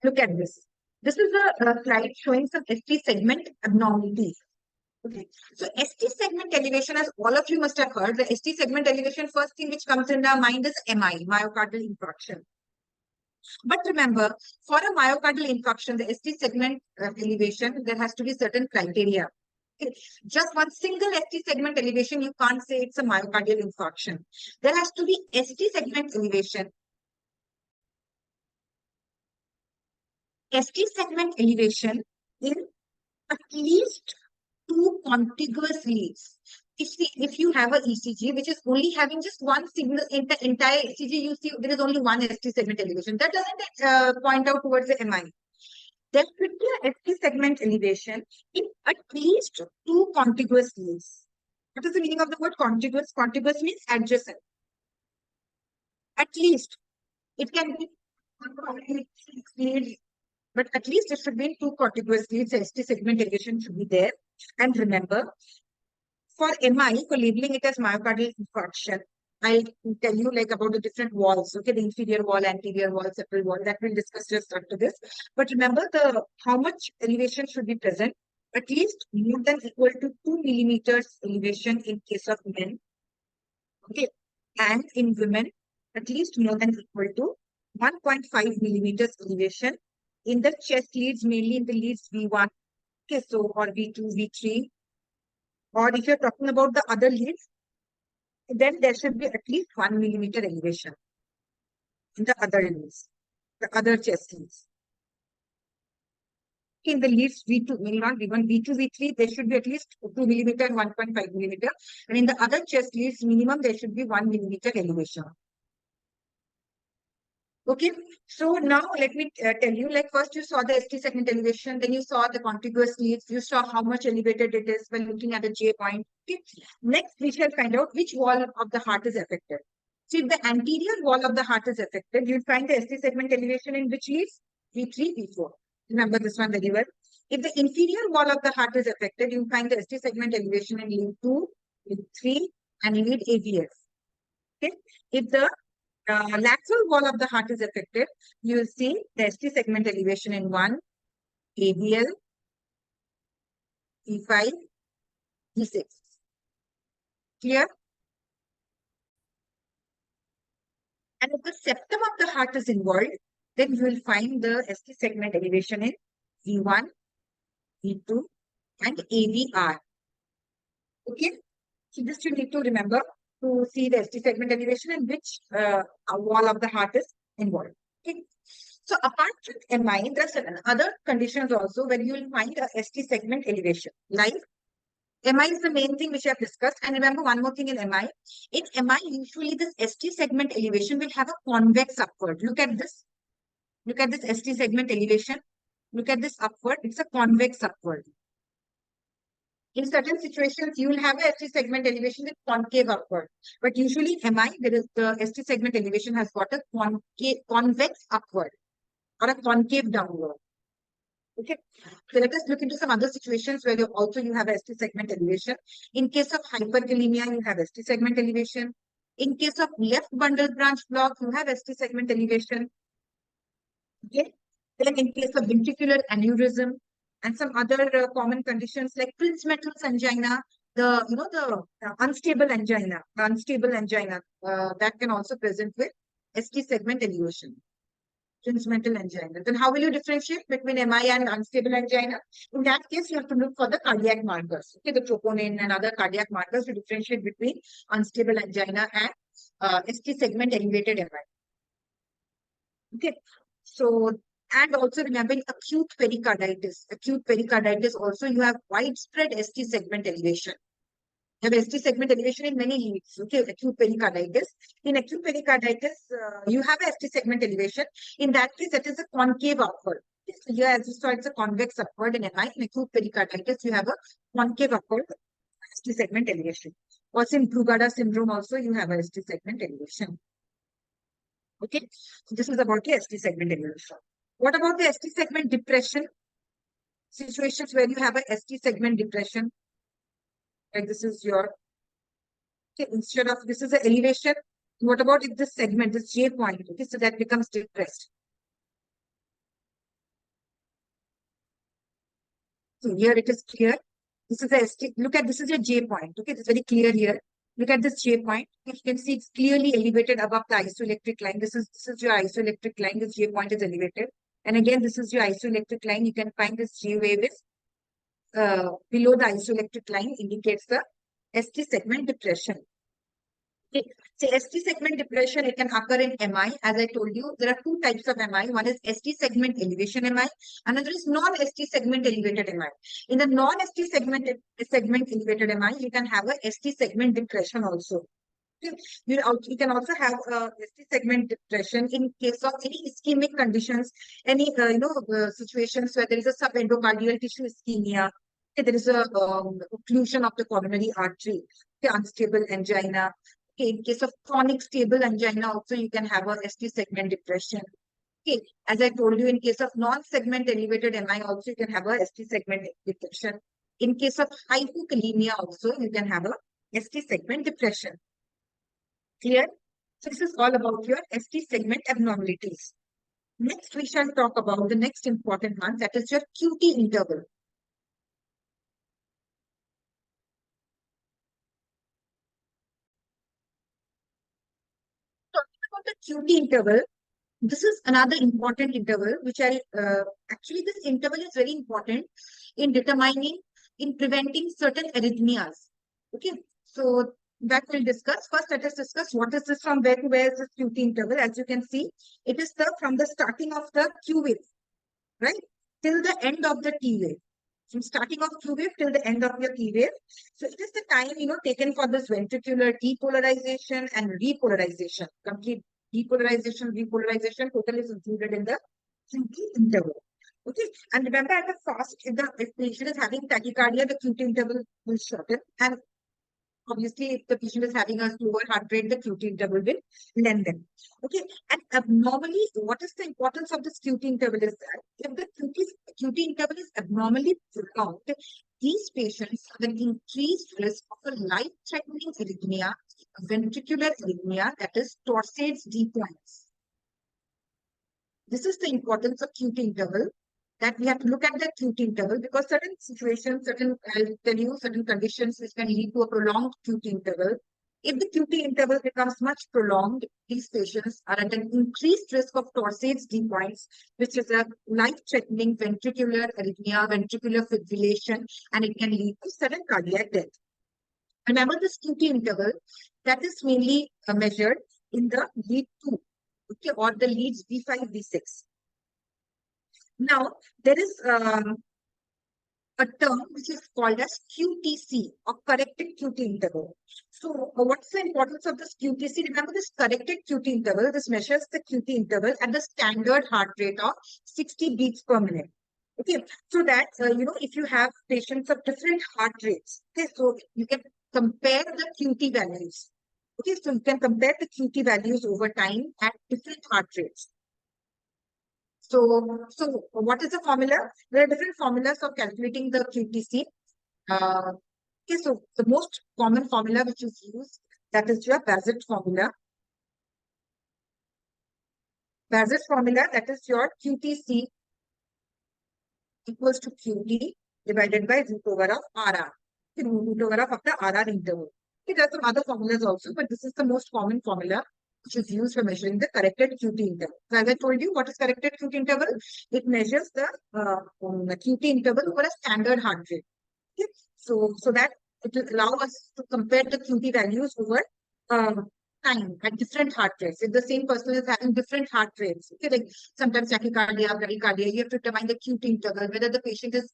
Look at this. This is a slide showing some ST segment abnormalities. Okay. So ST segment elevation, as all of you must have heard, the ST segment elevation, first thing which comes in our mind is MI, myocardial infarction. But remember, for a myocardial infarction, the ST segment elevation, there has to be certain criteria. Okay. Just one single ST segment elevation, you can't say it's a myocardial infarction. There has to be ST segment elevation. ST segment elevation in at least 2 contiguous leads. If you have an ECG which is only having just one signal in the entire ECG, you see there is only one ST segment elevation. That doesn't point out towards the MI. There should be a ST segment elevation in at least 2 contiguous leads. What is the meaning of the word contiguous? Contiguous means adjacent. At least it can be leads, but at least it should be in 2 contiguous leads. The ST segment elevation should be there. And remember, for MI, for labeling it as myocardial infarction, I'll tell you like about the different walls. Okay, the inferior wall, anterior wall, septal wall. That we'll discuss just after this. But remember how much elevation should be present. At least more than equal to 2 millimeters elevation in case of men. Okay, and in women, at least more than equal to 1.5 millimeters elevation in the chest leads, mainly in the leads V1. Okay, so or V2, V3. Or if you're talking about the other leads, then there should be at least 1 millimeter elevation in the other leads, the other chest leads. In the leads V2, maybe not V1, V2, V3, there should be at least 2 millimeter and 1.5 millimeter. And in the other chest leads, minimum there should be 1 millimeter elevation. Okay, so now let me tell you, like first you saw the ST segment elevation, then you saw the contiguous leads, you saw how much elevated it is when looking at the J point. Okay. Next, we shall find out which wall of the heart is affected. So if the anterior wall of the heart is affected, you'll find the ST segment elevation in which leads? V3, V4. Remember this one very well. If the inferior wall of the heart is affected, you'll find the ST segment elevation in lead 2, lead 3, and lead AVF. Okay. If the lateral wall of the heart is affected, you will see the ST segment elevation in 1, AVL, E5, E6. Clear? And if the septum of the heart is involved, then you will find the ST segment elevation in V1, V2, and AVR. Okay? So this you need to remember to see the ST segment elevation and which wall of the heart is involved. Okay. So apart from MI, there are certain other conditions also where you will find a ST segment elevation. Like MI is the main thing which I have discussed. And remember one more thing in MI. In MI, usually this ST segment elevation will have a convex upward. Look at this. Look at this ST segment elevation. Look at this upward. It's a convex upward. In certain situations, you will have a ST segment elevation with concave upward. But usually MI, there is the ST segment elevation has got a convex upward or a concave downward. Okay. So let us look into some other situations where you have a ST segment elevation. In case of hyperkalaemia, you have ST segment elevation. In case of left bundle branch block, you have ST segment elevation. Okay. Then in case of ventricular aneurysm, and some other common conditions like Prince-Metters angina, the unstable angina, that can also present with ST segment elevation. Prince-Metters angina. Then how will you differentiate between MI and unstable angina? In that case, you have to look for the cardiac markers. Okay, the troponin and other cardiac markers to differentiate between unstable angina and ST segment elevated MI. Okay, so. And also remembering acute pericarditis. Acute pericarditis also you have widespread ST segment elevation. have ST segment elevation in many leads. Okay, acute pericarditis. In acute pericarditis, you have a ST segment elevation. In that case, that is a concave upward. So here, as you saw, it's a convex upward in MI. In acute pericarditis, you have a concave upward ST segment elevation. Also in Brugada syndrome, also you have a ST segment elevation. Okay, so this is about the ST segment elevation. What about the ST segment depression? Situations where you have a ST segment depression. Like this is your, okay, instead of this is the elevation. What about if this segment, this J point, okay, so that becomes depressed. So here it is clear. This is the ST. Look at this is your J point. Okay, it's very clear here. Look at this J point. You can see it's clearly elevated above the isoelectric line. This is your isoelectric line. This J point is elevated. And again, this is your isoelectric line. You can find this J wave is below the isoelectric line, indicates the ST segment depression. Okay. So ST segment depression, it can occur in MI. As I told you, there are two types of MI. One is ST segment elevation MI. Another is non-ST segment elevated MI. In the non-ST segment elevated MI, you can have a ST segment depression also. Okay. You can also have a ST segment depression in case of any ischemic conditions, any situations where there is a subendocardial tissue ischemia. Okay, there is a occlusion of the coronary artery. Okay, unstable angina. Okay, in case of chronic stable angina, also you can have a ST segment depression. Okay, as I told you, in case of non-segment elevated MI, also you can have a ST segment depression. In case of hyperkalaemia, also you can have a ST segment depression. Clear? So this is all about your ST segment abnormalities. Next, we shall talk about the next important one, that is your QT interval. The QT interval, this is another important interval, which actually this interval is very important in determining, in preventing certain arrhythmias. Okay, so that we'll discuss. First, let us discuss what is this, from where to where is this QT interval. As you can see, it is from the starting of the Q wave, right, till the end of the T wave. From starting of Q wave till the end of your T wave. So it is the time, taken for this ventricular depolarization and repolarization. Complete repolarization total is included in the QT interval. Okay, and remember at the fast, if patient is having tachycardia, the QT interval will shorten, and obviously, if the patient is having a slower heart rate, the QT interval will lengthen. Okay, and abnormally, what is the importance of this QT interval is that if the QT interval is abnormally prolonged, these patients have an increased risk of a life-threatening arrhythmia, ventricular arrhythmia, that is Torsades D points. This is the importance of QT interval, that we have to look at the QT interval, because certain situations, I'll tell you, certain conditions which can lead to a prolonged QT interval. If the QT interval becomes much prolonged, these patients are at an increased risk of Torsades D points, which is a life-threatening ventricular arrhythmia, ventricular fibrillation, and it can lead to sudden cardiac death. Remember this QT interval, that is mainly measured in the lead 2, okay, or the leads B5, B6. Now, there is a term which is called as QTC, or corrected QT interval. So, what's the importance of this QTC? Remember this corrected QT interval, this measures the QT interval at the standard heart rate of 60 beats per minute. Okay, so that, if you have patients of different heart rates, okay, so you can compare the QT values. Okay, so you can compare the QT values over time at different heart rates. So what is the formula? There are different formulas of calculating the QTC. Okay, so the most common formula which is used, that is your Bazett formula. Bazett formula, that is your QTC equals to QT divided by root over of RR. Okay, root over of the RR interval. Okay, there are some other formulas also, but this is the most common formula which is used for measuring the corrected QT interval. So as I told you, what is corrected QT interval? It measures the QT interval over a standard heart rate. Okay? So that it will allow us to compare the QT values over time at different heart rates. If the same person is having different heart rates, okay, like sometimes tachycardia, bradycardia, you have to determine the QT interval, whether the patient is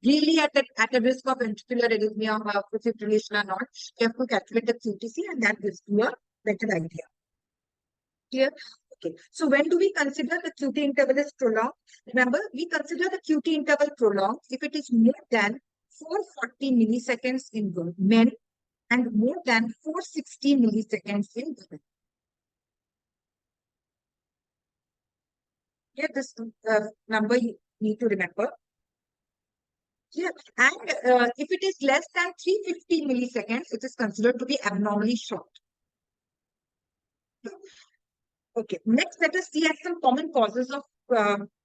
really at a risk of ventricular arrhythmia or fibrillation or not, you have to calculate the QTC, and that gives you a better idea. Clear? Okay. So when do we consider the QT interval is prolonged? Remember, we consider the QT interval prolonged if it is more than 440 milliseconds in men and more than 460 milliseconds in women. Here, this number you need to remember. Yeah, and if it is less than 350 milliseconds, it is considered to be abnormally short. Okay, next let us see at some common causes of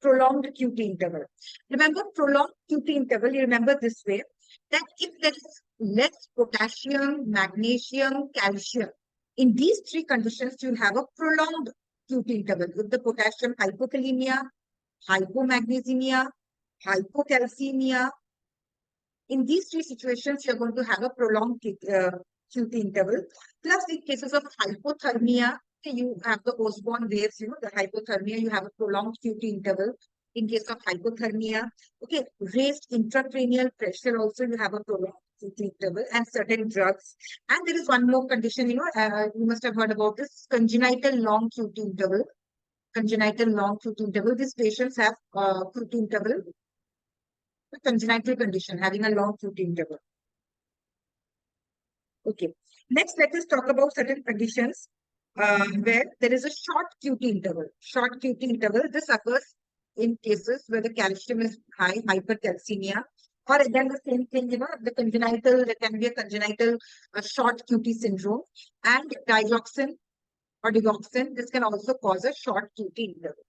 prolonged QT interval. Remember, prolonged QT interval, you remember this way, that if there is less potassium, magnesium, calcium, in these three conditions, you'll have a prolonged QT interval with the potassium hypokalaemia, hypomagnesemia, hypocalcemia. In these three situations, you're going to have a prolonged QT interval. Plus, in cases of hypothermia, you have the Osborne waves, the hypothermia, you have a prolonged QT interval. In case of hypothermia, okay, raised intracranial pressure also, you have a prolonged QT interval, and certain drugs. And there is one more condition, you must have heard about this, congenital long QT interval. Congenital long QT interval. These patients have QT interval, a congenital condition, having a long QT interval. Okay. Next, let us talk about certain conditions where there is a short QT interval. Short QT interval, this occurs in cases where the calcium is high, hypercalcemia, or again the same thing, the congenital, there can be a congenital short QT syndrome, and digoxin or digoxin, this can also cause a short QT interval.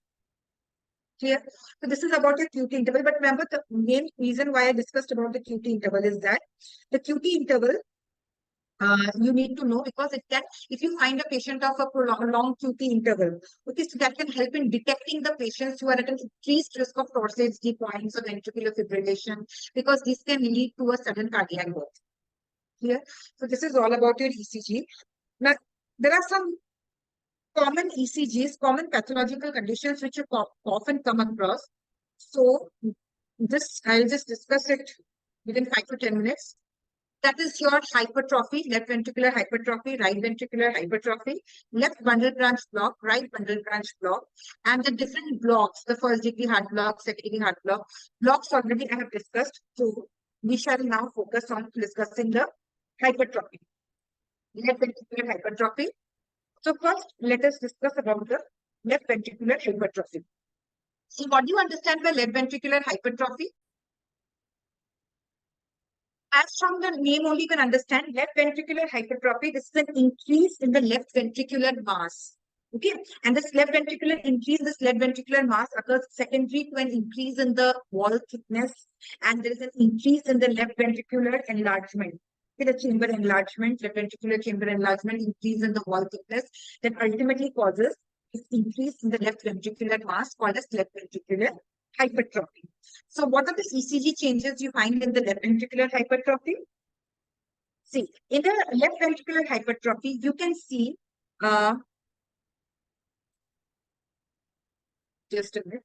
Clear? So this is about the QT interval, but remember the main reason why I discussed about the QT interval is that the QT interval you need to know, because it can, if you find a patient of a long QT interval, okay, so that can help in detecting the patients who are at an increased risk of Torsades de points or ventricular fibrillation, because this can lead to a sudden cardiac death. Clear? So this is all about your ECG. Now, there are some common ECGs, common pathological conditions which you often come across. So this, I'll just discuss it within 5 to 10 minutes. That is your hypertrophy, left ventricular hypertrophy, right ventricular hypertrophy, left bundle branch block, right bundle branch block, and the different blocks, the first degree heart block, second degree heart block. Blocks already I have discussed, so we shall now focus on discussing the hypertrophy, left ventricular hypertrophy. So first, let us discuss about the left ventricular hypertrophy. So what do you understand by left ventricular hypertrophy? As from the name only you can understand, left ventricular hypertrophy, this is an increase in the left ventricular mass. Okay, and this left ventricular increase, this left ventricular mass occurs secondary to an increase in the wall thickness, and there is an increase in the left ventricular enlargement. Okay, the chamber enlargement, left ventricular chamber enlargement, increase in the wall thickness, that ultimately causes this increase in the left ventricular mass called as left ventricular hypertrophy. So what are the ECG changes you find in the left ventricular hypertrophy? See, in the left ventricular hypertrophy, you can see, just a minute.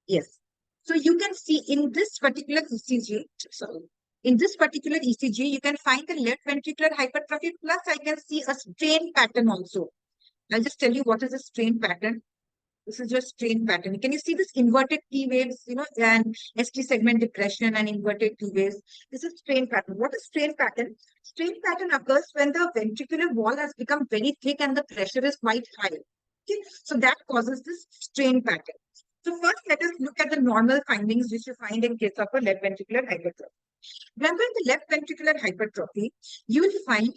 Yes. So you can see in this particular ECG, sorry, in this particular ECG, you can find the left ventricular hypertrophy, plus I can see a strain pattern also. I'll just tell you what is a strain pattern. This is your strain pattern. Can you see this inverted P waves, and ST segment depression and inverted P waves? This is strain pattern. What is strain pattern? Strain pattern occurs when the ventricular wall has become very thick and the pressure is quite high. Okay, so that causes this strain pattern. So first, let us look at the normal findings which you find in case of a left ventricular hypertrophy. Remember, in the left ventricular hypertrophy, you will find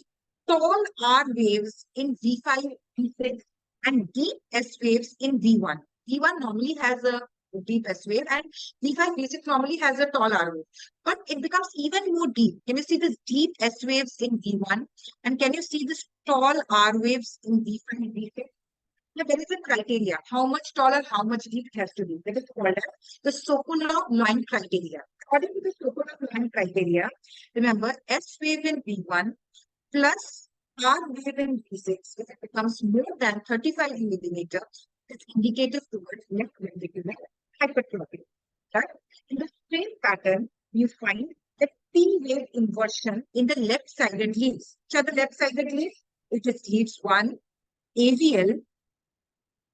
tall R waves in V5, V6, and deep S waves in V1. V1 normally has a deep S wave, and V5, V6 normally has a tall R wave. But it becomes even more deep. Can you see this deep S waves in V1? And can you see this tall R waves in V5 and V6? Now, there is a criteria. How much taller, how much deep it has to be. That is called as the Sokolov line criteria. According to the Sokolov line criteria, remember, S wave in V1 plus R wave in V6, if it becomes more than 35 millimeter, it's indicative towards left ventricular hypertrophy. Right? In the strain pattern, you find the P wave inversion in the left-sided leaves. Which are the left-sided leaves? It is leaves 1, AVL,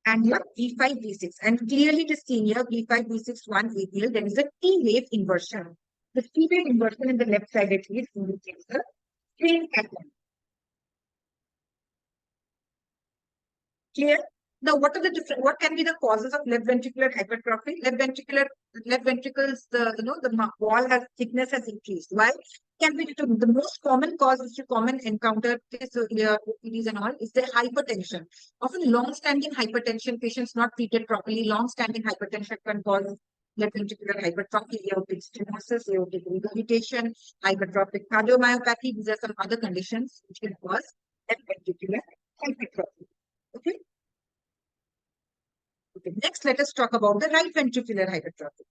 and your V5, V6. And clearly it is seen here, V5, V6, 1, AVL, there is a P wave inversion. The P wave inversion in the left-sided leaves indicates the strain pattern. Clear? Now, what are the different? What can be the causes of left ventricular hypertrophy? Left ventricles, the wall has thickness has increased. Why? Can be due to the most common cause which you common encounter is OPDs and all is the hypertension. Often, long-standing hypertension patients not treated properly. Long-standing hypertension can cause left ventricular hypertrophy, aortic stenosis, aortic regurgitation, hypertrophic cardiomyopathy. These are some other conditions which can cause left ventricular hypertrophy. Okay. Okay. Next, let us talk about the right ventricular hypertrophy.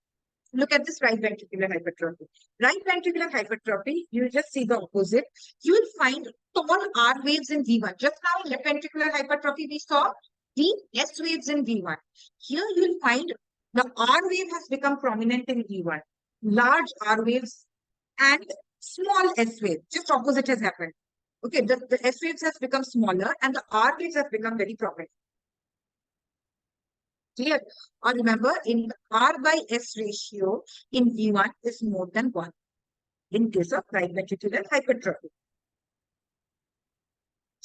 Look at this right ventricular hypertrophy. Right ventricular hypertrophy, you will just see the opposite. You will find tall R waves in V1. Just now in left ventricular hypertrophy, we saw deep S waves in V1. Here you will find the R wave has become prominent in V1. Large R waves and small S wave. Just opposite has happened. Okay, the S waves has become smaller and the R waves have become very prominent. Clear? Or remember, in R by S ratio in V1 is more than 1 in case of right ventricular hypertrophy.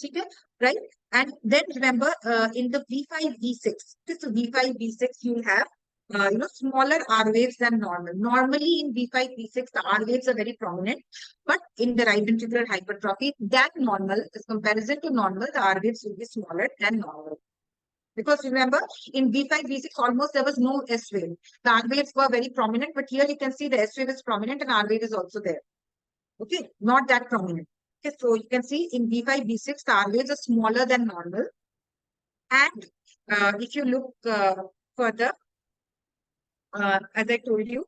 Okay, right? And then remember, in the V5, V6, so V5, V6, you will have smaller R waves than normal. Normally in V5, V6, the R waves are very prominent, but in the right ventricular hypertrophy, that normal, as comparison to normal, the R waves will be smaller than normal. Because remember, in V5, V6, almost there was no S wave. The R waves were very prominent, but here you can see the S wave is prominent and R wave is also there. Okay, not that prominent. Okay, so you can see in V5, V6, the R waves are smaller than normal. And if you look further, as I told you,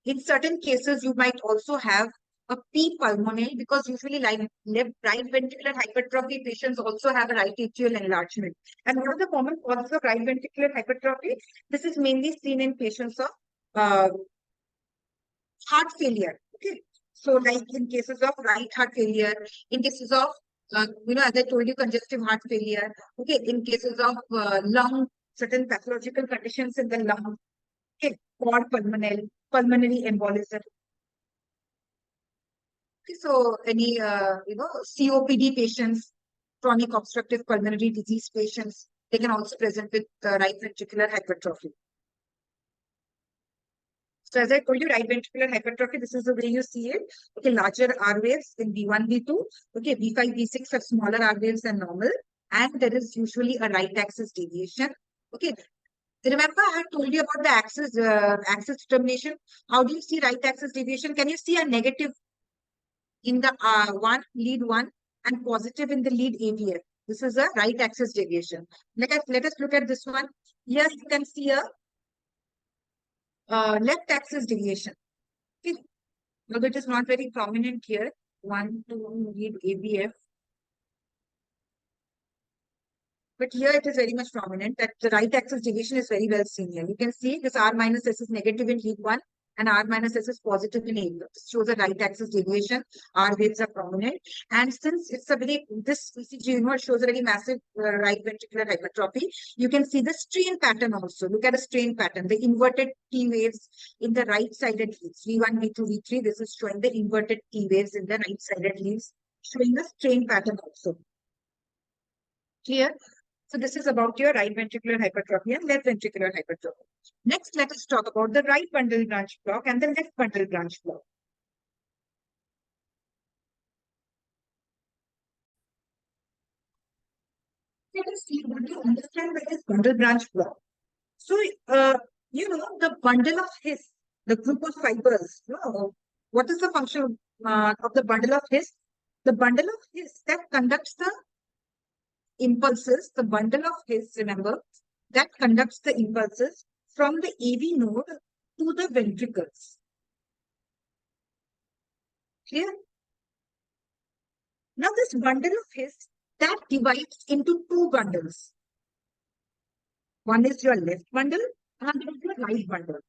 in certain cases, you might also have a P pulmonale because usually right ventricular hypertrophy patients also have a right atrial enlargement. And what are the common causes of right ventricular hypertrophy? This is mainly seen in patients of heart failure. Okay, so like in cases of right heart failure, in cases of as I told you, congestive heart failure. Okay, in cases of lung, certain pathological conditions in the lung. Okay, or pulmonary embolism. Okay, so any COPD patients, chronic obstructive pulmonary disease patients, they can also present with right ventricular hypertrophy. So as I told you, right ventricular hypertrophy, this is the way you see it. Okay, larger R waves in V1, V2. Okay, V5, V6 have smaller R waves than normal. And there is usually a right axis deviation. Okay, remember I had told you about the axis determination. How do you see right axis deviation? Can you see a negative in the lead 1 and positive in the lead AVF? This is a right axis deviation. Let us look at this one. Here you can see a left axis deviation. Okay. Now it is not very prominent here. 1, 2 lead AVF. But here it is very much prominent that the right axis deviation is very well seen here. You can see this R minus S is negative in lead 1 and R minus S is positive in AVF. This shows a right axis deviation. R waves are prominent. And since it's this ECG shows a very massive right ventricular hypertrophy, you can see the strain pattern also. Look at the strain pattern, the inverted P waves in the right-sided leaves. V1, V2, V3, this is showing the inverted P waves in the right-sided leaves, showing the strain pattern also. Clear? So this is about your right ventricular hypertrophy and left ventricular hypertrophy. Next, let us talk about the right bundle branch block and the left bundle branch block. Let us see what you understand by this bundle branch block. So, the bundle of His, the group of fibers, what is the function of the bundle of His? The bundle of His that conducts the impulses, the bundle of His, remember, that conducts the impulses from the AV node to the ventricles. Clear? Now this bundle of His that divides into two bundles. One is your left bundle and one is your right bundle.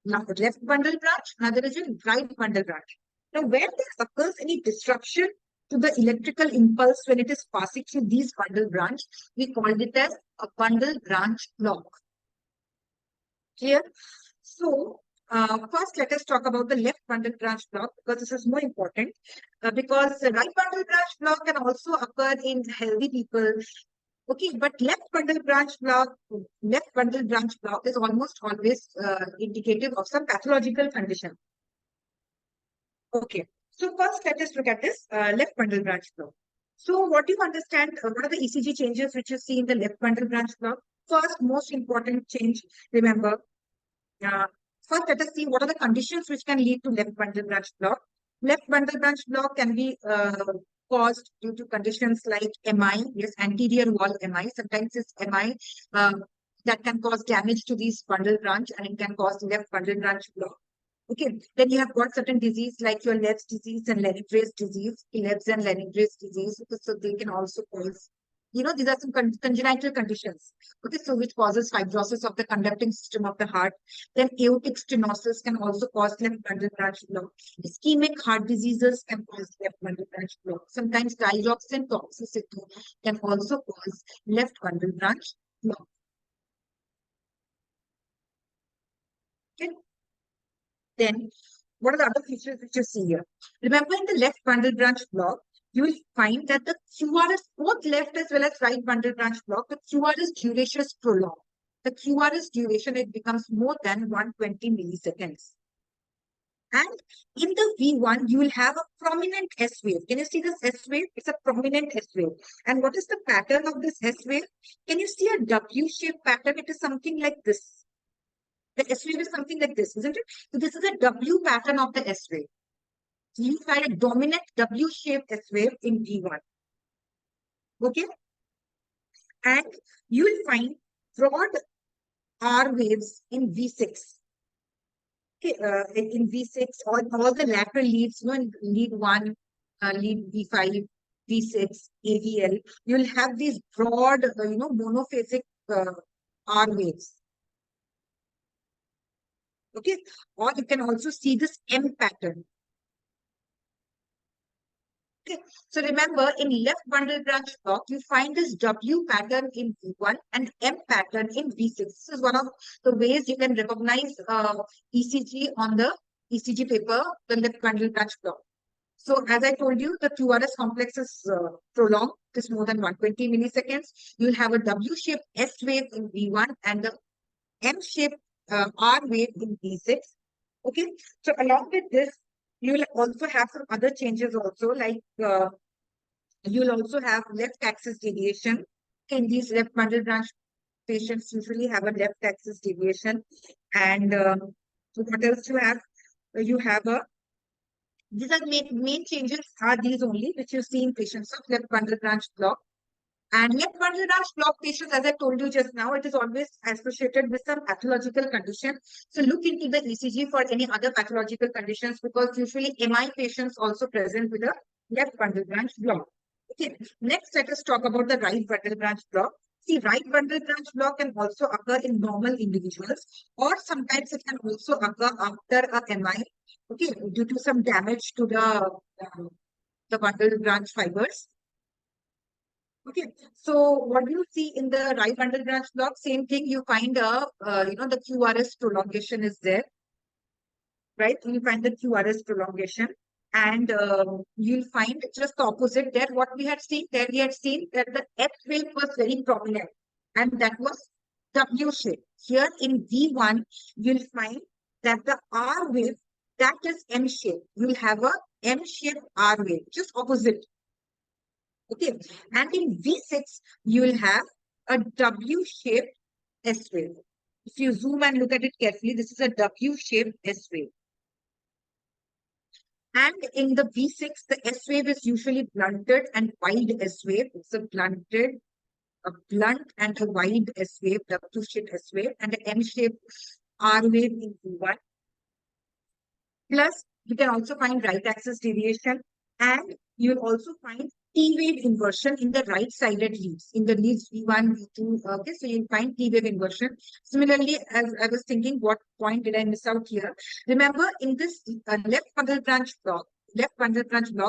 left bundle branch, another is in right bundle branch. Now, when there occurs any disruption to the electrical impulse when it is passing through these bundle branch, we call it as a bundle branch block. Clear? So, first let us talk about the left bundle branch block because this is more important because the right bundle branch block can also occur in healthy people. Okay, but left bundle branch block is almost always indicative of some pathological condition. Okay, so first let us look at this left bundle branch block. So what do you understand? What are the ECG changes which you see in the left bundle branch block? First, most important change, remember. First, let us see what are the conditions which can lead to left bundle branch block. Left bundle branch block can be caused due to conditions like MI, yes, anterior wall MI. Sometimes it's MI that can cause damage to these bundle branch and it can cause left bundle branch block. Okay, then you have got certain disease like your Lebb's disease and Electrodes disease, Lebb's and Electrodes disease. Okay, so they can also cause, these are some congenital conditions. Okay, so which causes fibrosis of the conducting system of the heart. Then aortic stenosis can also cause left bundle branch block. Ischemic heart diseases can cause left bundle branch block. Sometimes digoxin toxicity can also cause left bundle branch block. Okay. Then, what are the other features which you see here? Remember, in the left bundle branch block, you will find that the QRS, both left as well as right bundle branch block, the QRS duration is prolonged. The QRS duration, it becomes more than 120 milliseconds. And in the V1, you will have a prominent S wave. Can you see this S wave? It's a prominent S wave. And what is the pattern of this S wave? Can you see a W-shaped pattern? It is something like this. The S wave is something like this, isn't it? So this is a W pattern of the S wave. So you find a dominant W-shaped S wave in V1. Okay? And you will find broad R waves in V6. Okay, in V6, all the lateral leads, in lead 1, lead V5, V6, AVL, you'll have these broad, monophasic R waves. Okay, or you can also see this M pattern. Okay, so remember in left bundle branch block, you find this W pattern in V1 and M pattern in V6. This is one of the ways you can recognize ECG on the ECG paper, the left bundle branch block. So as I told you, the QRS complex is prolonged. It is more than 120 milliseconds. You'll have a W-shaped S wave in V1 and the M-shaped R wave in V6. Okay, so along with this, you will also have some other changes also, like you will also have left axis deviation. In these left bundle branch patients usually have a left axis deviation. And so what else you have? You have these are main changes are these only, which you see in patients of left bundle branch block. And left bundle branch block patients, as I told you just now, it is always associated with some pathological condition. So look into the ECG for any other pathological conditions because usually MI patients also present with a left bundle branch block. Okay, next let us talk about the right bundle branch block. See, right bundle branch block can also occur in normal individuals or sometimes it can also occur after a MI, okay, due to some damage to the bundle branch fibers. Okay, so what do you see in the right bundle branch block? Same thing, you find the QRS prolongation is there, right? You find the QRS prolongation and you'll find just the opposite there. What we had seen there, we had seen that the F wave was very prominent and that was W shape. Here in V1, you'll find that the R wave, that is M shape. You'll have a M shaped R wave, just opposite. Okay, and in V6, you will have a W-shaped S wave. If you zoom and look at it carefully, this is a W-shaped S wave. And in the V6, the S wave is usually blunted and wide S wave. It's a blunt and a wide S wave, W-shaped S wave, and an M-shaped R wave in V1. Plus, you can also find right axis deviation, and you'll also find T wave inversion in the right sided leads, in the leads V1, V2. Okay, so you'll find T wave inversion. Similarly, as I was thinking, what point did I miss out here? Remember, in this left bundle branch block,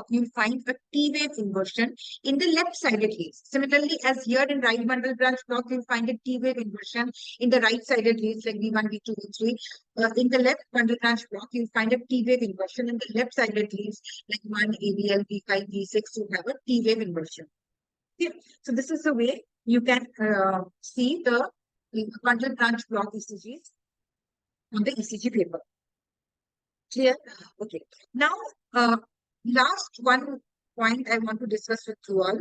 you'll find a T wave inversion in the left sided leads. Similarly, as here in right bundle branch block, you'll find a T wave inversion in the right sided leads like V1, V2, V3. In the left bundle branch block, you'll find a T wave inversion in the left sided leads like 1, ABL, V5, V6. You have a T wave inversion. Okay. So this is the way you can see the bundle branch block ECGs on the ECG paper. Clear? Okay. Now, last one point I want to discuss with you all.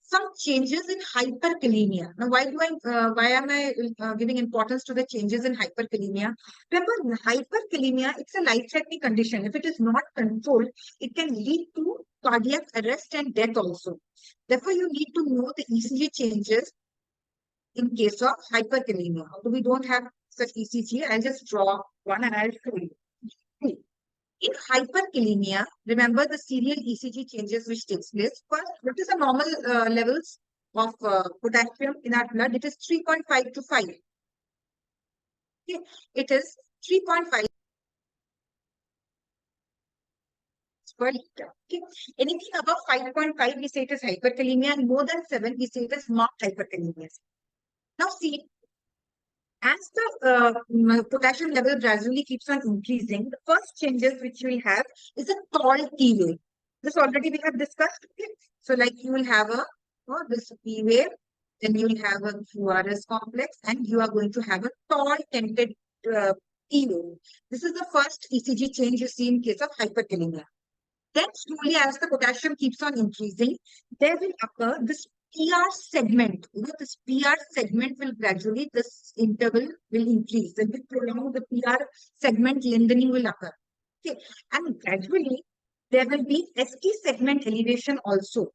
Some changes in hyperkalemia. Now, why am I giving importance to the changes in hyperkalemia? Remember, hyperkalemia, it's a life-threatening condition. If it is not controlled, it can lead to cardiac arrest and death also. Therefore, you need to know the ECG changes in case of hyperkalemia. Although we don't have such ECG, I'll just draw one and I'll show you. In hyperkalemia, remember the serial ECG changes which takes place. First, what is the normal levels of potassium in our blood? It is 3.5 to 5. Okay. It is 3.5 per liter. Okay. Anything above 5.5, we say it is hyperkalemia, and more than 7, we say it is marked hyperkalemia. Now see, as the potassium level gradually keeps on increasing, the first changes which you will have is a tall T wave. This already we have discussed. Okay? So like you will have this P wave, then you will have a QRS complex, and you are going to have a tall tented T wave. This is the first ECG change you see in case of hyperkalemia. Then slowly as the potassium keeps on increasing, there will occur this PR segment. This PR segment will gradually, this interval will increase. When we prolong, the PR segment lengthening will occur. Okay. And gradually, there will be ST segment elevation also.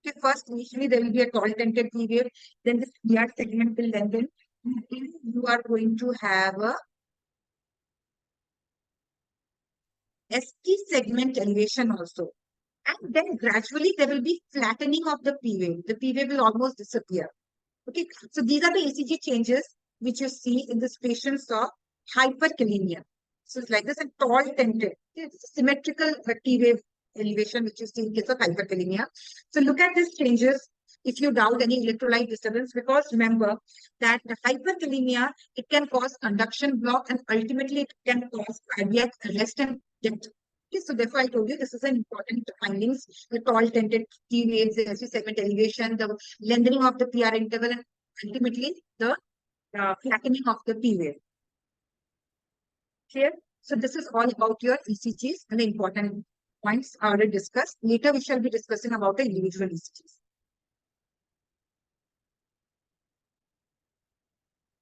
Okay. First, initially, there will be a tall tented T wave. Then this PR segment will lengthen. And then you are going to have a ST segment elevation also. And then gradually there will be flattening of the P wave. The P wave will almost disappear. Okay, so these are the ECG changes which you see in this patients of hyperkalemia. So it's like this, and tall tented. It's a symmetrical T wave elevation which you see in case of hyperkalemia. So look at these changes if you doubt any electrolyte disturbance, because remember that the hyperkalemia, it can cause conduction block and ultimately it can cause cardiac arrest and death. Okay, so therefore, I told you this is an important findings: the tall tented T waves, the ST segment elevation, the lengthening of the PR interval, and ultimately the flattening of the P wave. Clear? So this is all about your ECGs and the important points already discussed. Later, we shall be discussing about the individual ECGs.